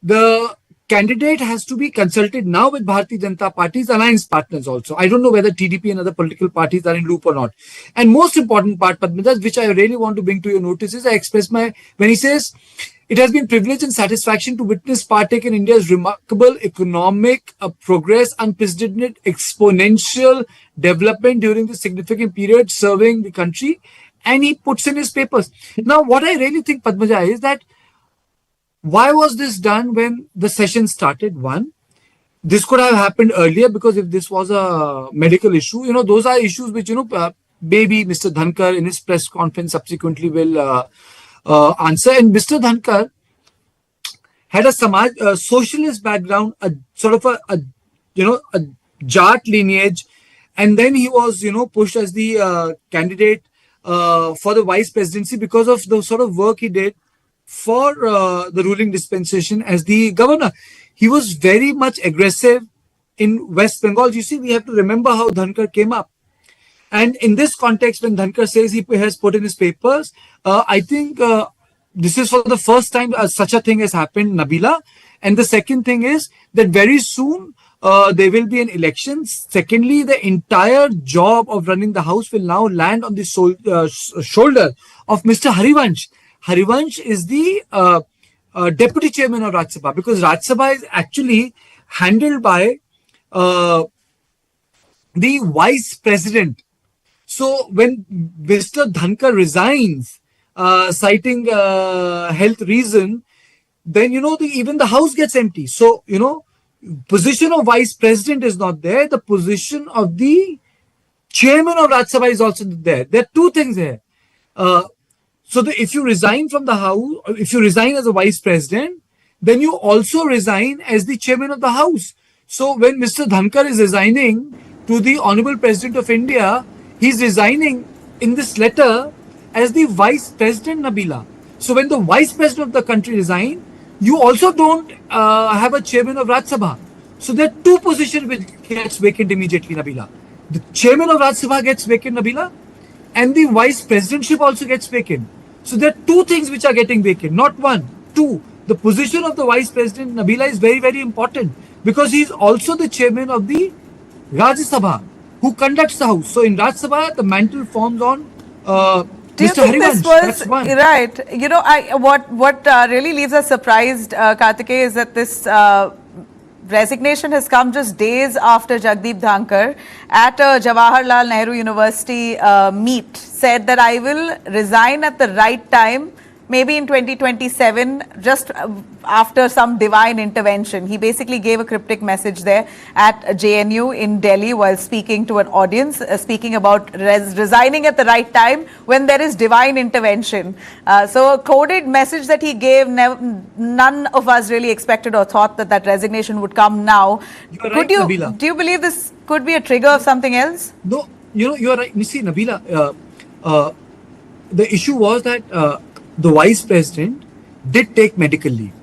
Speaker 18: the candidate has to be consulted now with Bharatiya Janata Party's alliance partners also. I don't know whether TDP and other political parties are in loop or not. And most important part, Padmaja, which I really want to bring to your notice is when he says, It has been privilege and satisfaction to witness partake in India's remarkable economic progress, unprecedented exponential development during this significant period serving the country. And he puts in his papers. Now, what I really think, Padmaja, is that why was this done when the session started? One, this could have happened earlier, because if this was a medical issue, those are issues which, maybe Mr. Dhankar in his press conference subsequently will answer. And Mr. Dhankar had a socialist background, a sort of a Jat lineage, and then he was, pushed as the candidate for the vice presidency because of the sort of work he did for the ruling dispensation as the governor. He was very much aggressive in West Bengal. You see, we have to remember how Dhankar came up. And in this context, when Dhankar says he has put in his papers, I think this is for the first time such a thing has happened, Nabila. And the second thing is that very soon there will be an election. Secondly, the entire job of running the house will now land on the shoulder of Mr. Harivansh. Harivansh is the deputy chairman of Rajya Sabha, because Rajya Sabha is actually handled by the vice president. So when Mr. Dhankar resigns, citing health reason, then, even the house gets empty. So, position of vice president is not there. The position of the chairman of Rajya Sabha is also there. There are two things here. So if you resign from the house, if you resign as a vice president, then you also resign as the chairman of the house. So when Mr. Dhankar is resigning to the Honorable President of India, he's resigning in this letter as the vice president, Nabila. So when the vice president of the country resigns, you also don't have a chairman of Rajya Sabha. So there are two positions which gets vacant immediately, Nabila. The chairman of Rajya Sabha gets vacant, Nabila, and the vice presidentship also gets vacant. So there are two things which are getting vacant, not one, two. The position of the vice president, Nabila, is very, very important, because he is also the chairman of the Rajya Sabha, who conducts the house. So in Rajya Sabha, the mantle forms on
Speaker 1: Do you
Speaker 18: Mr.
Speaker 1: think
Speaker 18: Harivansh.
Speaker 1: this was
Speaker 18: That's one.
Speaker 1: right? What really leaves us surprised, Kartikeya, is that this resignation has come just days after Jagdeep Dhankar at a Jawaharlal Nehru University meet said that I will resign at the right time, maybe in 2027, just after some divine intervention. He basically gave a cryptic message there at JNU in Delhi while speaking to an audience, speaking about resigning at the right time when there is divine intervention. So a coded message that he gave, none of us really expected or thought that that resignation would come now.
Speaker 18: You're right, Nabila.
Speaker 1: Do you believe this could be a trigger of something else?
Speaker 18: No, you're right. You see, Nabila, the issue was that the vice president did take medical leave,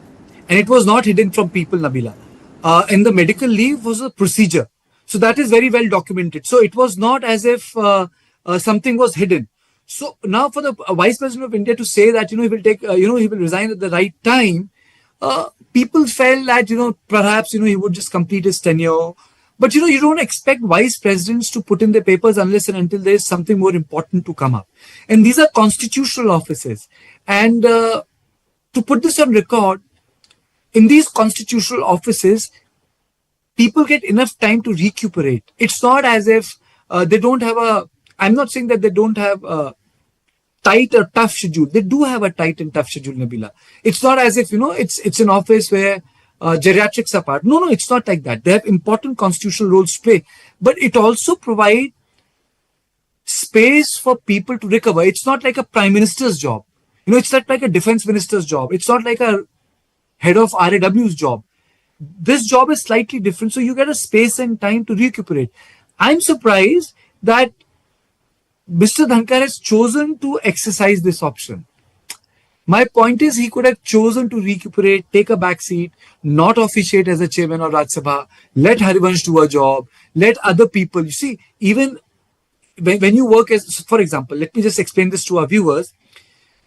Speaker 18: and it was not hidden from people, Nabila. And the medical leave was a procedure. So that is very well documented. So it was not as if something was hidden. So now for the vice president of India to say that, he will take, he will resign at the right time, people felt that, perhaps, he would just complete his tenure. But, you don't expect vice presidents to put in their papers unless and until there is something more important to come up. And these are constitutional offices. And to put this on record, in these constitutional offices, people get enough time to recuperate. It's not as if they don't have I'm not saying that they don't have a tight or tough schedule. They do have a tight and tough schedule, Nabila. It's not as if, it's an office where geriatrics are part. No, it's not like that. They have important constitutional roles to play. But it also provides space for people to recover. It's not like a prime minister's job. It's not like a defense minister's job. It's not like a head of RAW's job. This job is slightly different. So you get a space and time to recuperate. I'm surprised that Mr. Dhankar has chosen to exercise this option. My point is, he could have chosen to recuperate, take a back seat, not officiate as a chairman of Rajya Sabha, let Harivansh do a job, let other people. You see, even when you work as, for example, let me just explain this to our viewers.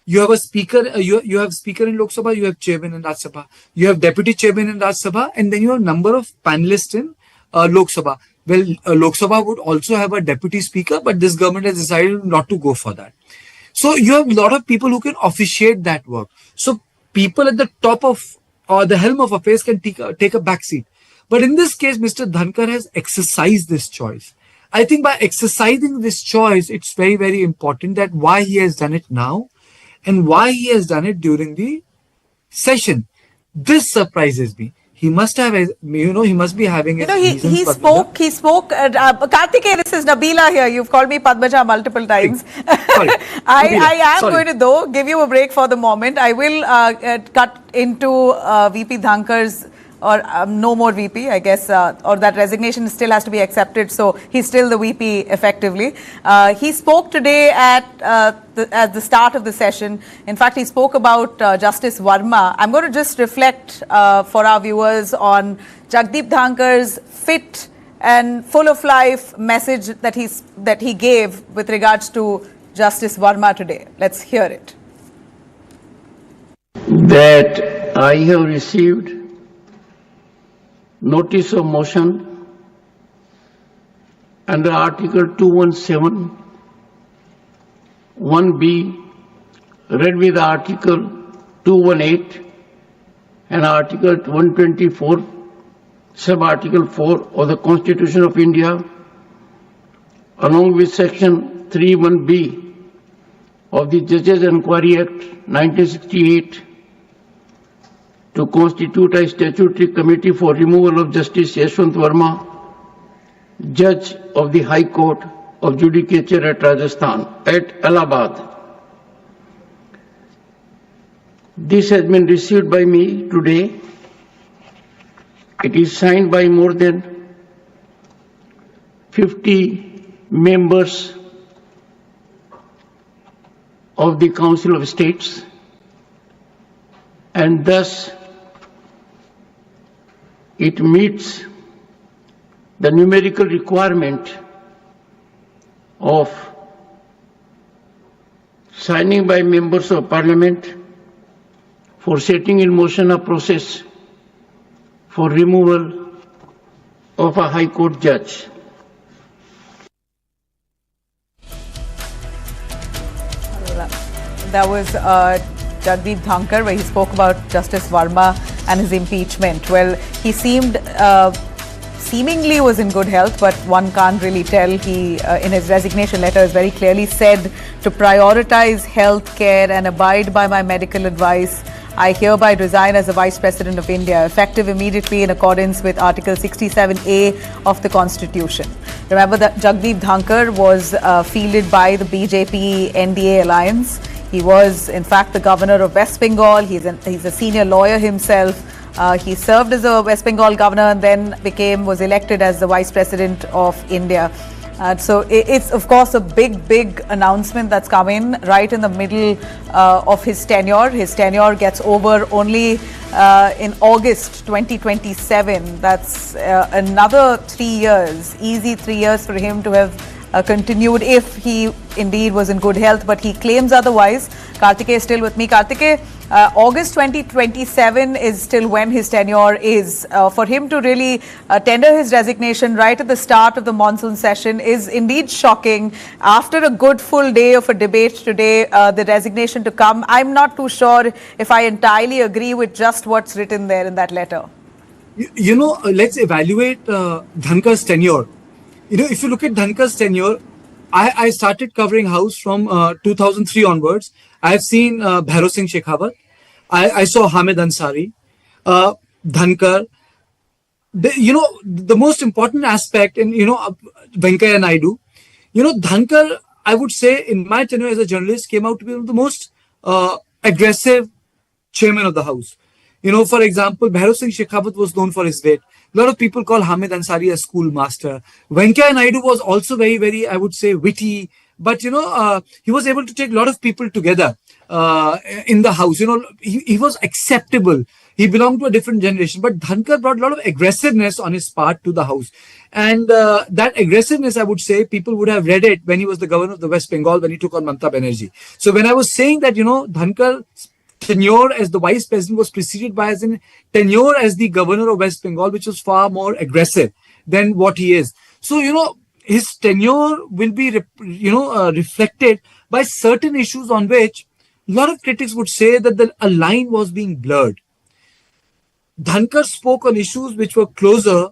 Speaker 18: You have a speaker, you have speaker in Lok Sabha, you have chairman in Rajya Sabha, you have deputy chairman in Rajya Sabha, and then you have a number of panelists in Lok Sabha. Well, Lok Sabha would also have a deputy speaker, but this government has decided not to go for that. So you have a lot of people who can officiate that work. So people at the top of or the helm of affairs can take a back seat. But in this case, Mr. Dhankar has exercised this choice. I think by exercising this choice, it's very, very important that why he has done it now and why he has done it during the session. This surprises me. He must have, he must be having.
Speaker 1: He spoke. Kartike, this is Nabila here. You've called me Padmaja multiple times.
Speaker 18: Sorry.
Speaker 1: I am going to though give you a break for the moment. I will cut into VP Dhanker's or no more VP, I guess, or that resignation still has to be accepted. So he's still the VP effectively. He spoke today at the start of the session. In fact, he spoke about Justice Verma. I'm going to just reflect for our viewers on Jagdeep Dhanker's fit and full of life message that he gave with regards to Justice Verma today. Let's hear it.
Speaker 19: That I have received notice of motion under Article 217, 1B, read with Article 218 and Article 124, Sub-Article 4 of the Constitution of India, along with Section 31B of the Judges Enquiry Act 1968, to constitute a statutory committee for removal of Justice Yashwant Verma, Judge of the High Court of Judicature at Rajasthan, at Allahabad. This has been received by me today. It is signed by more than 50 members of the Council of States, and thus it meets the numerical requirement of signing by members of Parliament for setting in motion a process for removal of a High Court judge.
Speaker 1: That was Jagdeep Dhanker, where he spoke about Justice Verma and his impeachment. Well, he seemingly was in good health, but one can't really tell. He, in his resignation letter, has very clearly said to prioritize health care and abide by my medical advice. I hereby resign as the Vice President of India, effective immediately in accordance with Article 67A of the Constitution. Remember that Jagdeep Dhanker was fielded by the BJP NDA alliance. He was, in fact, the governor of West Bengal. He's a senior lawyer himself. He served as a West Bengal governor and then was elected as the Vice President of India. So it's, of course, a big announcement that's come in right in the middle of his tenure. His tenure gets over only in August 2027. That's another 3 years, easy 3 years for him to have continued if he indeed was in good health, but he claims otherwise. Kartike is still with me. Kartike, August 2027 is still when his tenure is. For him to really tender his resignation right at the start of the monsoon session is indeed shocking. After a good full day of a debate today, the resignation to come, I'm not too sure if I entirely agree with just what's written there in that letter.
Speaker 18: Let's evaluate Dhankar's tenure. If you look at Dhankar's tenure, I started covering House from 2003 onwards. I have seen Bhairo Singh Shekhawat. I saw Hamid Ansari, Dhankar. The most important aspect, and Venkaiah Naidu. Dhankar, I would say, in my tenure as a journalist, came out to be one of the most aggressive chairman of the House. For example, Bhairo Singh Shekhawat was known for his wit. A lot of people call Hamid Ansari a schoolmaster. Venkaiah Naidu was also very, very, I would say, witty. But, he was able to take a lot of people together in the House. He was acceptable. He belonged to a different generation. But Dhankar brought a lot of aggressiveness on his part to the House. And that aggressiveness, I would say, people would have read it when he was the governor of the West Bengal, when he took on Mamata Banerjee. So when I was saying that, Dhankar tenure as the vice president was preceded by as in tenure as the governor of West Bengal, which was far more aggressive than what he is. So, his tenure will be, reflected by certain issues on which a lot of critics would say that a line was being blurred. Dhankers spoke on issues which were closer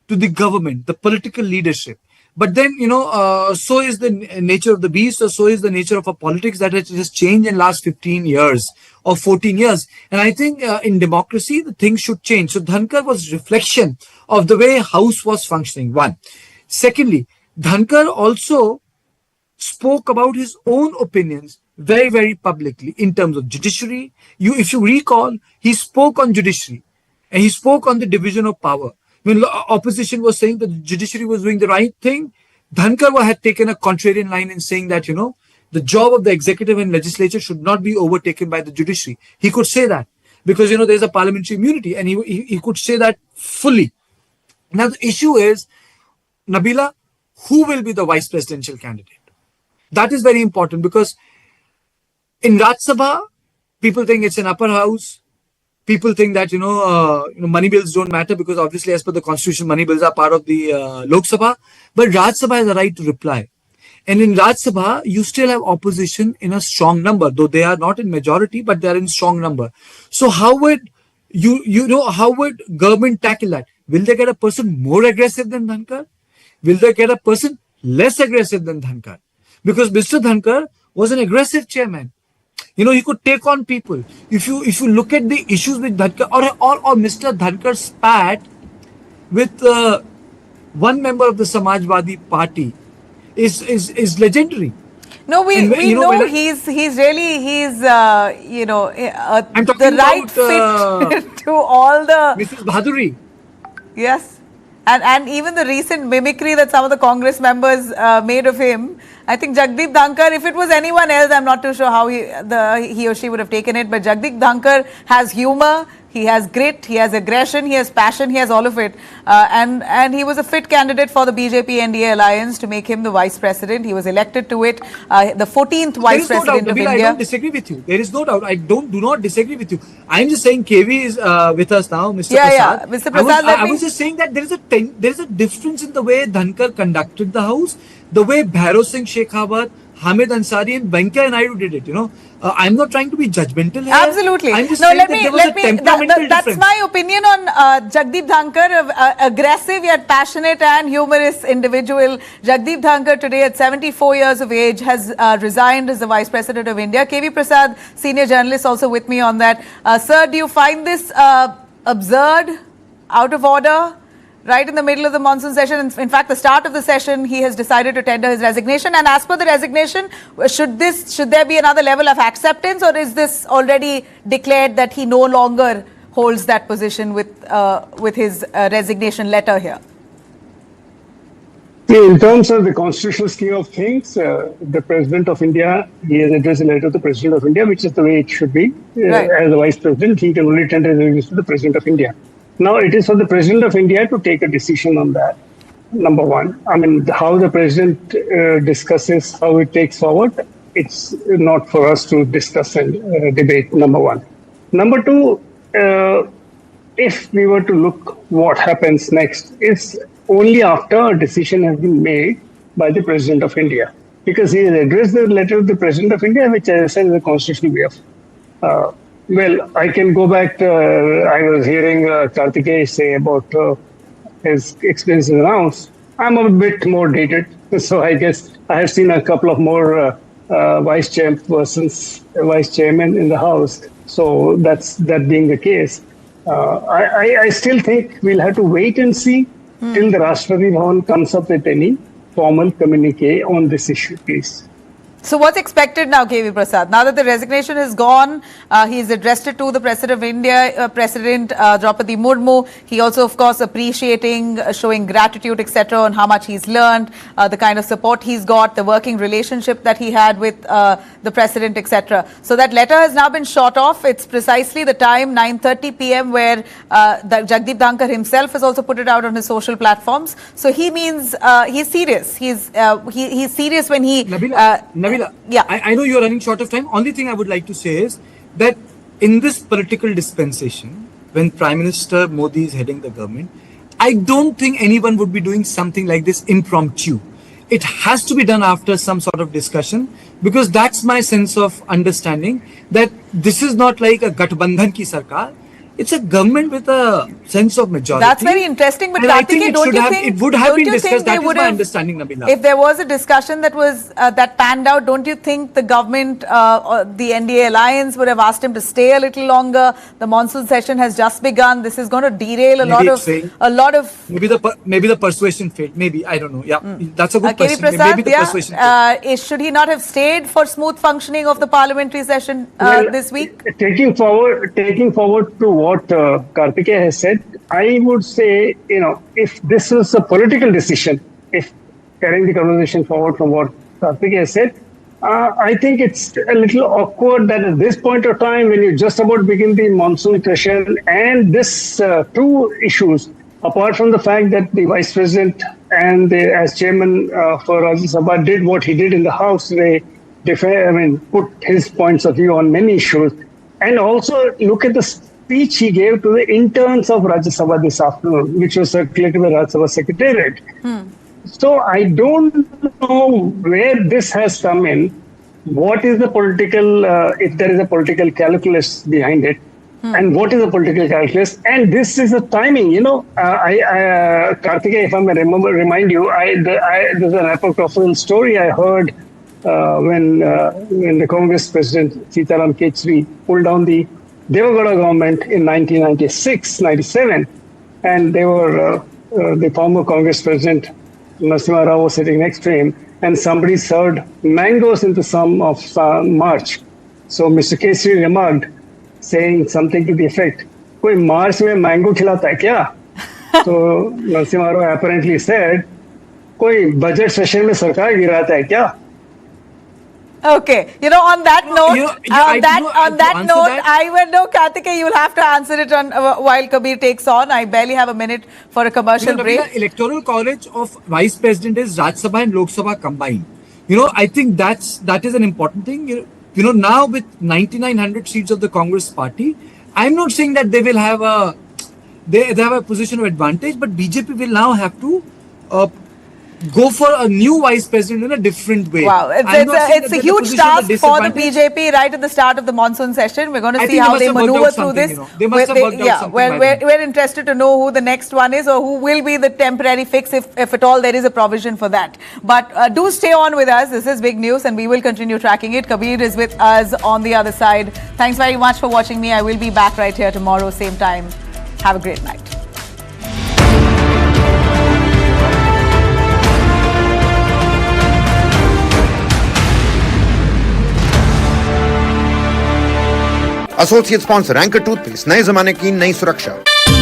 Speaker 18: to the government, the political leadership. But then, so is the nature of the beast, or so is the nature of our politics, that has just changed in the last 15 years or 14 years. And I think in democracy, the things should change. So Dhankar was reflection of the way House was functioning, one. Secondly, Dhankar also spoke about his own opinions very, very publicly in terms of judiciary. If you recall, he spoke on judiciary and he spoke on the division of power. When opposition was saying that the judiciary was doing the right thing, Dhankar had taken a contrarian line in saying that, the job of the executive and legislature should not be overtaken by the judiciary. He could say that because, there's a parliamentary immunity, and he could say that fully. Now, the issue is, Nabila, who will be the vice presidential candidate? That is very important because in Rajya Sabha, people think it's an upper house. People think that, money bills don't matter because obviously as per the constitution, money bills are part of the Lok Sabha. But Rajya Sabha has a right to reply. And in Rajya Sabha, you still have opposition in a strong number, though they are not in majority, but they are in strong number. So how would how would government tackle that? Will they get a person more aggressive than Dhankar? Will they get a person less aggressive than Dhankar? Because Mr. Dhankar was an aggressive chairman. He could take on people. If you look at the issues with Dhankar or Mr. Dhankar spat with one member of the Samajwadi Party is legendary.
Speaker 1: No, we know he's really the right fit to all the
Speaker 18: Mrs. Bhaduri.
Speaker 1: Yes. And even the recent mimicry that some of the Congress members made of him, I think Jagdeep Dhankar, if it was anyone else, I'm not too sure how he or she would have taken it, but Jagdeep Dhankar has humor, he has grit, he has aggression, he has passion, he has all of it. And he was a fit candidate for the BJP NDA alliance to make him the vice president. He was elected to it, the 14th vice president of India.
Speaker 18: I don't disagree with you. There is no doubt. I do not disagree with you. I'm just saying KV is with us now, Mr. Prasad.
Speaker 1: Yeah, Mr. Prasad.
Speaker 18: I was just saying that there is a difference in the way Dhankar conducted the house, the way Bhairav Singh Shekhawat, Hamid Ansari and Venkaiah Naidu did it, I'm not trying to be judgmental here.
Speaker 1: Absolutely.
Speaker 18: I'm just
Speaker 1: no,
Speaker 18: saying
Speaker 1: let
Speaker 18: that
Speaker 1: me, that's my opinion on Jagdeep Dhankar, aggressive yet passionate and humorous individual. Jagdeep Dhankar today at 74 years of age has resigned as the Vice President of India. KV Prasad, senior journalist, also with me on that. Sir, do you find this absurd, out of order? Right in the middle of the monsoon session, in fact, the start of the session, he has decided to tender his resignation. And as per the resignation, should there be another level of acceptance, or is this already declared that he no longer holds that position with his resignation letter here?
Speaker 20: In terms of the constitutional scheme of things, the President of India, he has addressed a letter to the President of India, which is the way it should be.
Speaker 1: Right.
Speaker 20: As the Vice President, he can only tender his resignation to the President of India. Now, it is for the President of India to take a decision on that, number one. I mean, how the President discusses how it takes forward, it's not for us to discuss and debate, number one. Number two, if we were to look what happens next, it's only after a decision has been made by the President of India. Because he has addressed the letter to the President of India, which I said is a constitutional way of well, I can go back to, I was hearing Kartika say about his experiences in the House. I'm a bit more dated, so I guess I have seen a couple of more vice chairmen in the House. So that being the case, I still think we'll have to wait and see till the Rashtrapati Bhavan comes up with any formal communique on this issue, please.
Speaker 1: So what's expected now, KV Prasad? Now that the resignation is gone, he's addressed it to the President of India, President Draupadi Murmu. He also, of course, appreciating, showing gratitude, etc., on how much he's learned, the kind of support he's got, the working relationship that he had with the President, etc. So that letter has now been shot off. It's precisely the time, 9:30 p.m., where Jagdeep Dhankar himself has also put it out on his social platforms. So he means he's serious. He's serious when he...
Speaker 18: Nabila,
Speaker 1: yeah.
Speaker 18: I know you're running short of time. Only thing I would like to say is that in this political dispensation, when Prime Minister Modi is heading the government, I don't think anyone would be doing something like this impromptu. it has to be done after some sort of discussion, because that's my sense of understanding, that this is not like a Gathbandhan ki sarkar. It's a government with a sense of majority.
Speaker 1: That's very interesting. But Kartikeya, don't you think
Speaker 18: it would have been discussed? That is my understanding, Nabila.
Speaker 1: If there was a discussion that was that panned out, don't you think the government, or the NDA alliance, would have asked him to stay a little longer? The monsoon session has just begun. This is going to derail a lot of.
Speaker 18: Maybe the persuasion failed. Maybe, I don't know. Yeah, that's a good question.
Speaker 1: Prasad,
Speaker 18: maybe the persuasion failed.
Speaker 1: Should he not have stayed for smooth functioning of the parliamentary session this week?
Speaker 20: Taking forward to what Kartikeya has said, I would say, if this was a political decision, if carrying the conversation forward from what Kartikeya said, I think it's a little awkward that at this point of time, when you just about begin the monsoon session, and this two issues, apart from the fact that the Vice President and as Chairman for Rajya Sabha did what he did in the House, they put his points of view on many issues, and also look at the speech he gave to the interns of Rajya Sabha this afternoon, which was circulated by Rajya Sabha Secretariat. So I don't know where this has come in. What is the political, if there is a political calculus behind it, and what is the political calculus? And this is the timing. Kartikeya, if I may remind you, there's an apocryphal story I heard when the Congress President Sitaram Kechri pulled down the Devagowda government in 1996-97, and they were the former Congress President Narasimha Rao was sitting next to him, and somebody served mangoes into some of March. So Mr. Kechri remarked, saying something to the effect, "Koi March mein mango khilata hai kya?" So Narasimha Rao apparently said, "Koi budget session mein sarkar girata hai kya?"
Speaker 1: Okay, on that note, I will know, Kartikeya, you'll have to answer it on while Kabir takes on. I barely have a minute for a commercial break.
Speaker 18: The electoral college of Vice President is Rajya Sabha and Lok Sabha combined. I think that is an important thing. Now with 9,900 seats of the Congress party, I'm not saying that they will have they have a position of advantage, but BJP will now have to go for a new vice president in a different way.
Speaker 1: Wow, it's a huge task for the BJP right at the start of the monsoon session. We're going to see how they maneuver through this.
Speaker 18: They must have worked out something.
Speaker 1: We're interested to know who the next one is, or who will be the temporary fix, if at all there is a provision for that. But do stay on with us. This is big news, and we will continue tracking it. Kabir is with us on the other side. Thanks very much for watching me. I will be back right here tomorrow, same time. Have a great night.
Speaker 5: Associate sponsor anchor toothpaste, नए जमाने की नई सुरक्षा।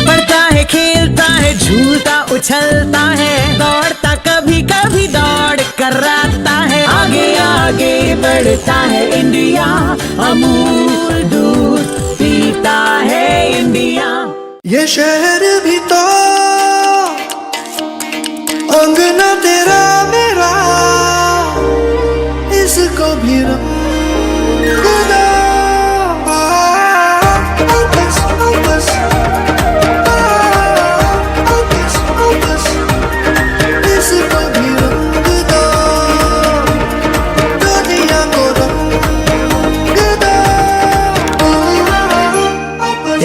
Speaker 6: पढ़ता है, खेलता है, झूलता उछलता है, दौड़ता कभी कभी दौड़ कराता है, आगे आगे बढ़ता है इंडिया, अमूल दूध पीता है इंडिया।
Speaker 21: ये शहर भी तो अंगना तेरा मेरा, इसको भी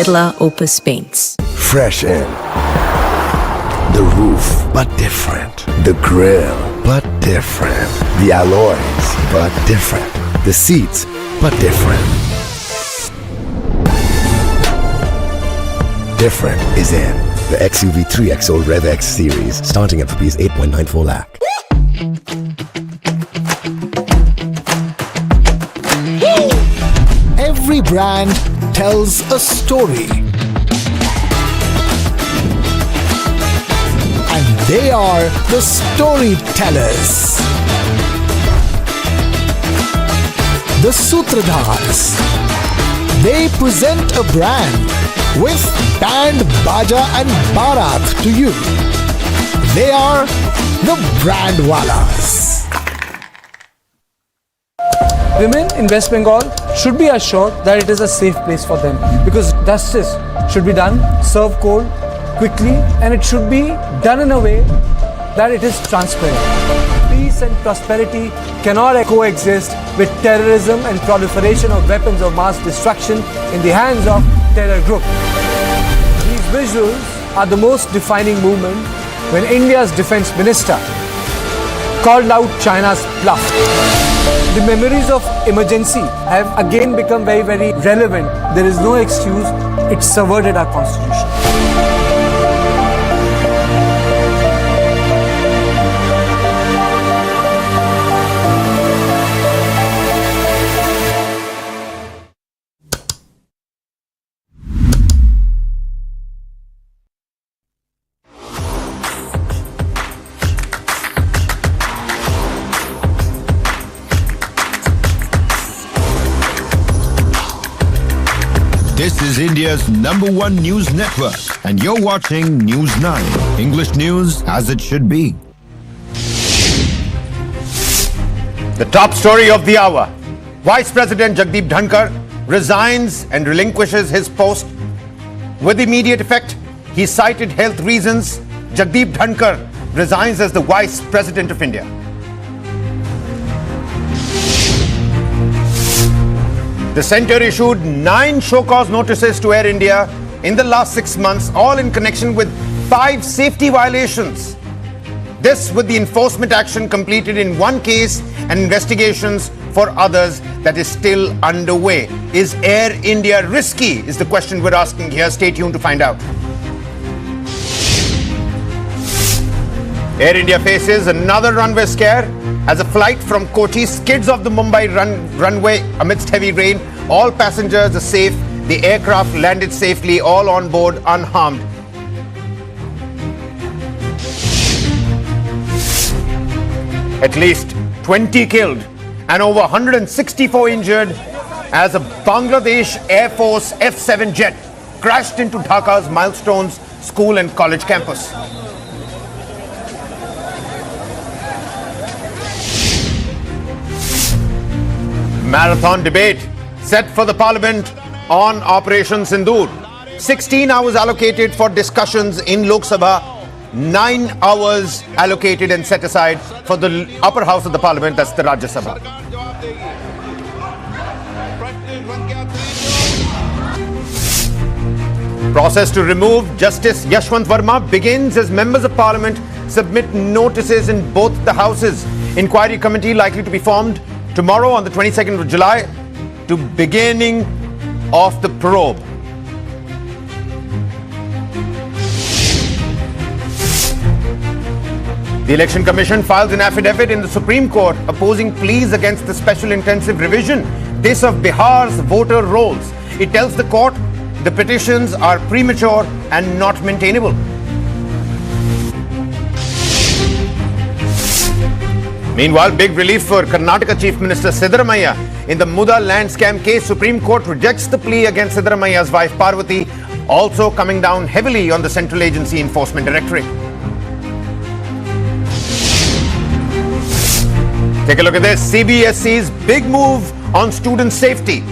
Speaker 22: Birla Opus Paints.
Speaker 7: Fresh air. The roof, but different. The grill, but different. The alloys, but different. The seats, but different. Different is in the XUV 3XO Rev X series, starting at rupees 8.94 lakh.
Speaker 23: Every brand tells a story. And they are the storytellers. The Sutradhars. They present a brand with band, baja and barat to you. They are the Brandwalas.
Speaker 18: Women in West Bengal should be assured that it is a safe place for them, because justice should be done, served cold, quickly, and it should be done in a way that it is transparent. Please peace and prosperity cannot coexist with terrorism and proliferation of weapons of mass destruction in the hands of terror groups. These visuals are the most defining moment when India's defense minister called out China's bluff. The memories of emergency have again become very, very relevant. There is no excuse. It subverted our constitution.
Speaker 5: This is India's #1 news network, and you're watching News 9. English news as it should be. The top story of the hour. Vice President Jagdeep Dhankers resigns and relinquishes his post. With immediate effect, he cited health reasons. Jagdeep Dhankers resigns as the Vice President of India. The centre issued 9 show-cause notices to Air India in the last 6 months, all in connection with 5 safety violations. This with the enforcement action completed in 1 case and investigations for others that is still underway. Is Air India risky? Is the question we're asking here. Stay tuned to find out. Air India faces another runway scare as a flight from Kochi skids off the Mumbai runway amidst heavy rain. All passengers are safe. The aircraft landed safely, all on board unharmed. At least 20 killed and over 164 injured as a Bangladesh Air Force F-7 jet crashed into Dhaka's Milestones School and College campus. Marathon debate set for the Parliament on Operation Sindoor. 16 hours allocated for discussions in Lok Sabha, 9 hours allocated and set aside for the upper house of the Parliament, that's the Rajya Sabha. Process to remove Justice Yashwant Verma begins as members of Parliament submit notices in both the houses. Inquiry committee likely to be formed tomorrow on the 22nd of July to beginning of the probe. The Election Commission files an affidavit in the Supreme Court opposing pleas against the special intensive revision, this of Bihar's voter rolls. It tells the court the petitions are premature and not maintainable. Meanwhile, big relief for Karnataka Chief Minister Siddaramaiah in the Muda land scam case. Supreme Court rejects the plea against Siddaramaiah's wife Parvati, also coming down heavily on the Central Agency Enforcement Directorate. Take a look at this. CBSE's big move on student safety.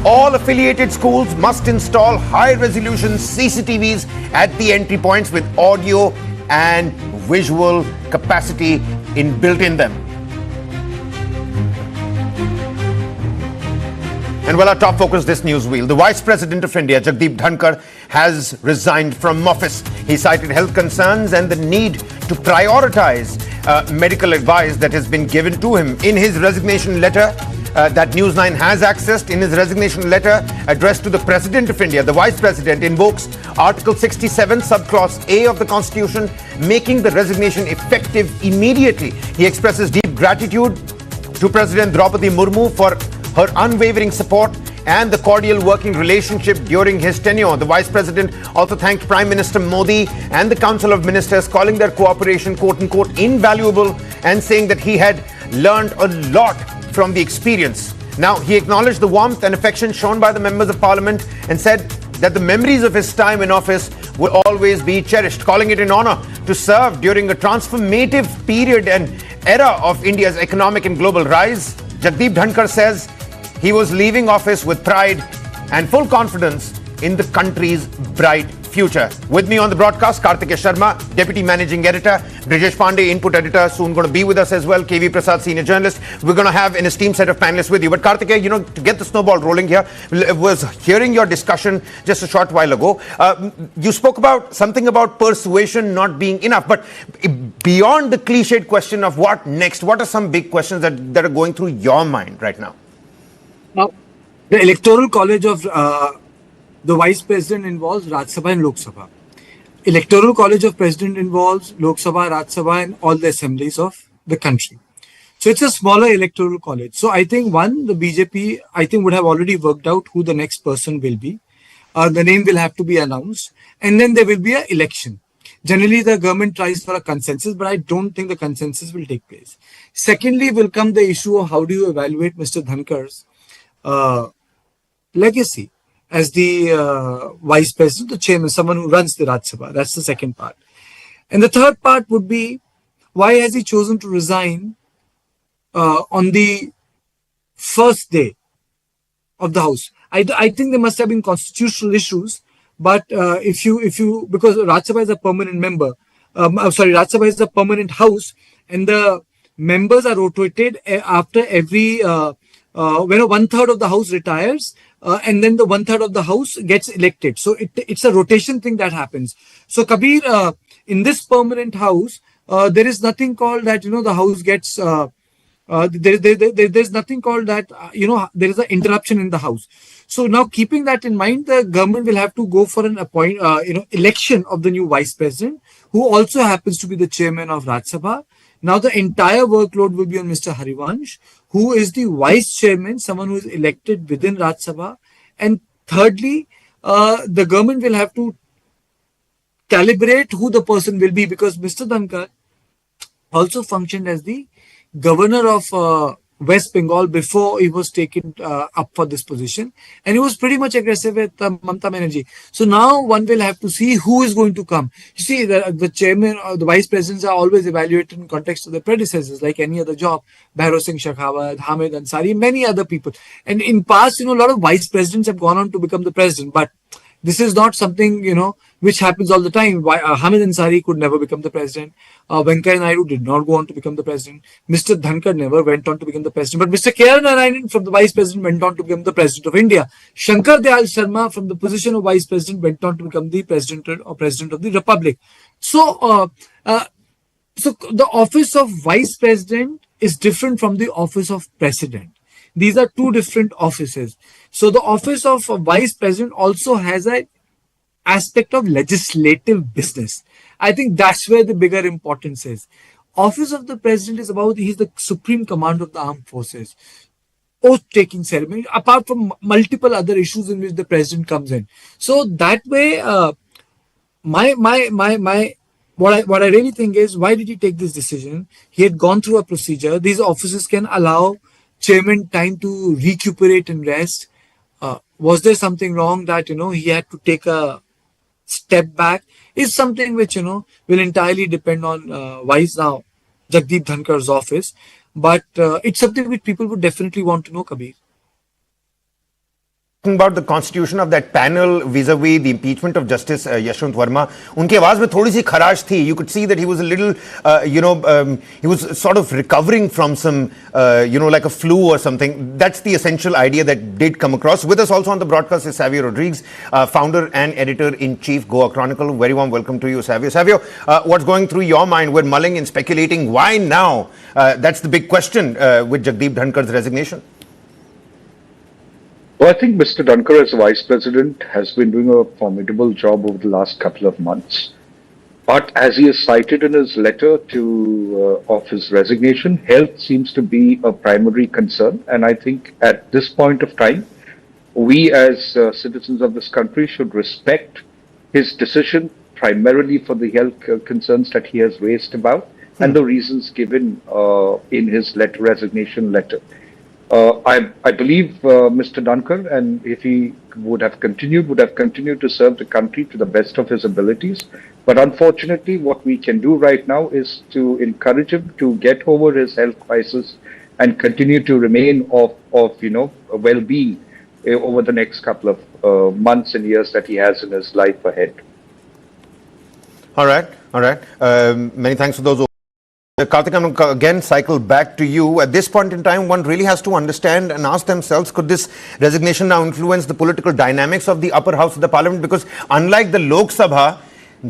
Speaker 5: All affiliated schools must install high-resolution CCTVs at the entry points with audio and visual capacity inbuilt in them. And well, our top focus this news wheel. The Vice President of India, Jagdeep Dhankers, has resigned from office. He cited health concerns and the need to prioritize medical advice that has been given to him. In his resignation letter that News 9 has accessed, in his resignation letter addressed to the President of India, the Vice President invokes Article 67, subclause A of the Constitution, making the resignation effective immediately. He expresses deep gratitude to President Draupadi Murmu for her unwavering support and the cordial working relationship during his tenure. The Vice President also thanked Prime Minister Modi and the Council of Ministers, calling their cooperation quote-unquote invaluable and saying that he had learned a lot from the experience. Now, he acknowledged the warmth and affection shown by the members of Parliament and said that the memories of his time in office will always be cherished, calling it an honor to serve during a transformative period and era of India's economic and global rise. Jagdeep Dhankers says he was leaving office with pride and full confidence in the country's bright future. With me on the broadcast, Kartika Sharma, Deputy Managing Editor, Brijesh Pandey, Input Editor, soon going to be with us as well, KV Prasad, Senior Journalist. We're going to have an esteemed set of panelists with you. But Kartika, to get the snowball rolling here, was hearing your discussion just a short while ago. You spoke about something about persuasion not being enough. But beyond the cliched question of what next, what are some big questions that are going through your mind right now?
Speaker 18: Now, the Electoral College of the Vice President involves Rajya Sabha and Lok Sabha. Electoral College of President involves Lok Sabha, Rajya Sabha and all the assemblies of the country. So it's a smaller electoral college. So I think the BJP, would have already worked out who the next person will be. The name will have to be announced and then there will be an election. Generally, the government tries for a consensus, but I don't think the consensus will take place. Secondly, will come the issue of how do you evaluate Mr. Dhanker's legacy as the vice president, the chairman, someone who runs the Rajya Sabha. That's the second part. And the third part would be, why has he chosen to resign on the first day of the House? I think there must have been constitutional issues, but if you because Rajya Sabha is a permanent member, Rajya Sabha is a permanent house, and the members are rotated after every when 1/3 of the house retires, and then the 1/3 of the house gets elected. So it's a rotation thing that happens. So Kabir, in this permanent house, there is nothing called that, the house gets, there's nothing called that, there is an interruption in the house. So now keeping that in mind, the government will have to go for an election of the new vice president, who also happens to be the chairman of Rajya Sabha. Now the entire workload will be on Mr. Harivansh, who is the vice chairman, someone who is elected within Rajya Sabha. And thirdly, the government will have to calibrate who the person will be, because Mr. Dhankar also functioned as the governor of West Bengal before he was taken up for this position, and he was pretty much aggressive with Mamata Banerjee. So now one will have to see who is going to come. You see, the chairman or the vice presidents are always evaluated in context of their predecessors, like any other job. Bhairav Singh Shekhawat, Hamid Ansari, many other people. And in past, a lot of vice presidents have gone on to become the president, but this is not something, which happens all the time. Hamid Ansari could never become the president. Venkaiah Naidu did not go on to become the president. Mr. Dhankar never went on to become the president. But Mr. K.R. Narayanan from the vice president went on to become the president of India. Shankar Dayal Sharma from the position of vice president went on to become the president of the republic. So, so the office of vice president is different from the office of president. These are two different offices. So the office of vice president also has an aspect of legislative business. I think that's where the bigger importance is. Office of the president is about, he's the supreme commander of the armed forces. Oath-taking ceremony, apart from multiple other issues in which the president comes in. So that way, what I really think is, why did he take this decision? He had gone through a procedure. These offices can allow chairman time to recuperate and rest. Was there something wrong that, he had to take a step back? Is something which, will entirely depend on Vice now, Jagdeep Dhankar's office. But it's something which people would definitely want to know, Kabir.
Speaker 5: Talking about the constitution of that panel vis-a-vis the impeachment of Justice Yashwant Verma, unke आवाज में थोड़ी सी खराश थी. You could see that he was a little, he was sort of recovering from some, like a flu or something. That's the essential idea that did come across. With us also on the broadcast is Savio Rodriguez, founder and editor-in-chief, Goa Chronicle. Very warm welcome to you, Savio. Savio, what's going through your mind? We're mulling and speculating. Why now? That's the big question with Jagdeep Dhankar's resignation.
Speaker 2: Well, I think Mr. Dhankar as Vice President has been doing a formidable job over the last couple of months. But as he has cited in his letter of his resignation, health seems to be a primary concern. And I think at this point of time, we as citizens of this country should respect his decision primarily for the health concerns that he has raised about and the reasons given in his resignation letter. I believe Mr. Dhankar, and if he would have continued to serve the country to the best of his abilities. But unfortunately, what we can do right now is to encourage him to get over his health crisis and continue to remain of well-being over the next couple of months and years that he has in his life ahead.
Speaker 5: All right, all right. Many thanks for those. Kartika, I'm going to again cycle back to you. At this point in time, one really has to understand and ask themselves, could this resignation now influence the political dynamics of the upper house of the parliament? Because unlike the Lok Sabha,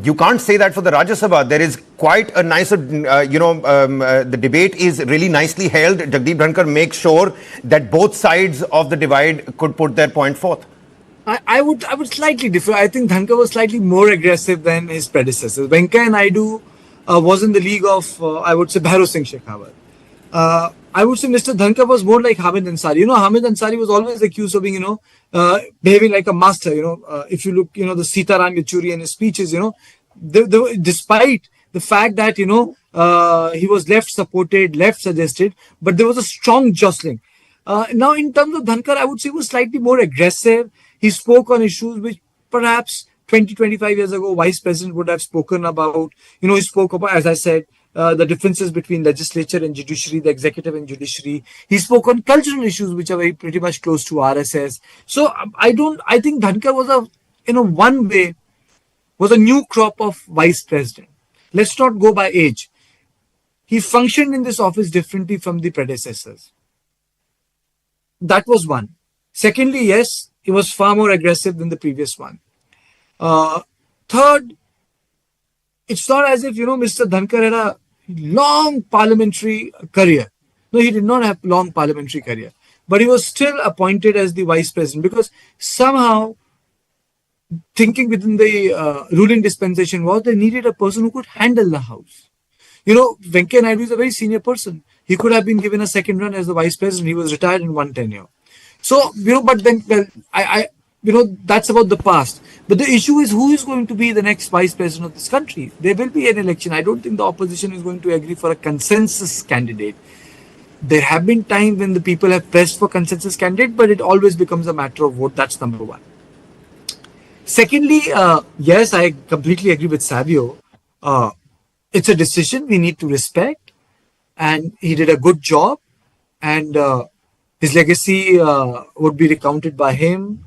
Speaker 5: you can't say that for the Rajya Sabha. There is quite a nice, the debate is really nicely held. Jagdeep Dhankar makes sure that both sides of the divide could put their point forth.
Speaker 18: I would slightly differ. I think Dhankar was slightly more aggressive than his predecessors. Venkaiah Naidu was in the league of, I would say, Bhairo Singh Shekhawat. I would say Mr. Dhankar was more like Hamid Ansari. You know, Hamid Ansari was always accused of being, behaving like a master. If you look, the Sitaram Yechuri and his speeches, despite the fact that, he was left supported, left suggested, but there was a strong jostling. Now, in terms of Dhankar, I would say he was slightly more aggressive. He spoke on issues which perhaps 20, 25 years ago, Vice President would have spoken about. He spoke about, as I said, the differences between legislature and judiciary, the executive and judiciary. He spoke on cultural issues which are pretty much close to RSS. So I think Dhankar was one way, was a new crop of vice president. Let's not go by age. He functioned in this office differently from the predecessors. That was one. Secondly, yes, he was far more aggressive than the previous one. Third, it's not as if, Mr. Dhankar had a long parliamentary career. No, he did not have long parliamentary career. But he was still appointed as the vice president because somehow thinking within the ruling dispensation was they needed a person who could handle the house. Venkaiah Naidu is a very senior person. He could have been given a second run as the vice president. He was retired in one tenure. So, but then, that's about the past. But the issue is who is going to be the next vice president of this country? There will be an election. I don't think the opposition is going to agree for a consensus candidate. There have been times when the people have pressed for consensus candidate, but it always becomes a matter of vote. That's number one. Secondly, yes, I completely agree with Savio. It's a decision we need to respect. And he did a good job. And his legacy would be recounted by him,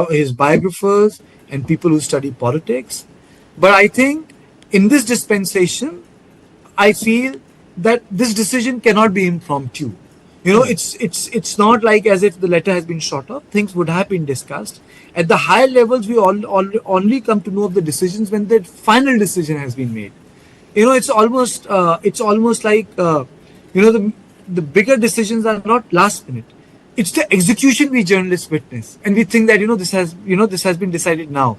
Speaker 18: his biographers, and people who study politics. But I think in this dispensation, I feel that this decision cannot be impromptu. It's not like as if the letter has been shot up. Things would have been discussed. At the higher levels, we only come to know of the decisions when the final decision has been made. It's almost like the bigger decisions are not last minute. It's the execution we journalists witness, and we think that this has been decided now.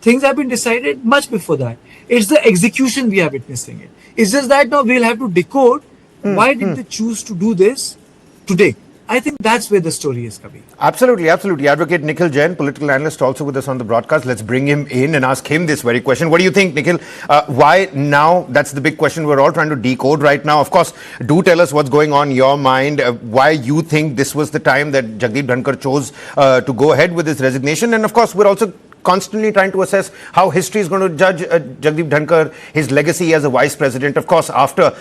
Speaker 18: Things have been decided much before that. It's the execution we are witnessing it. It's just that now we'll have to decode why did they choose to do this today. I think that's where the story is coming.
Speaker 5: Absolutely, absolutely. Advocate Nikhil Jain, political analyst, also with us on the broadcast. Let's bring him in and ask him this very question. What do you think, Nikhil? Why now? That's the big question we're all trying to decode right now. Of course, do tell us what's going on in your mind, why you think this was the time that Jagdeep Dhankar chose to go ahead with his resignation. And of course, we're also constantly trying to assess how history is going to judge Jagdeep Dhankar, his legacy as a vice president. Of course, after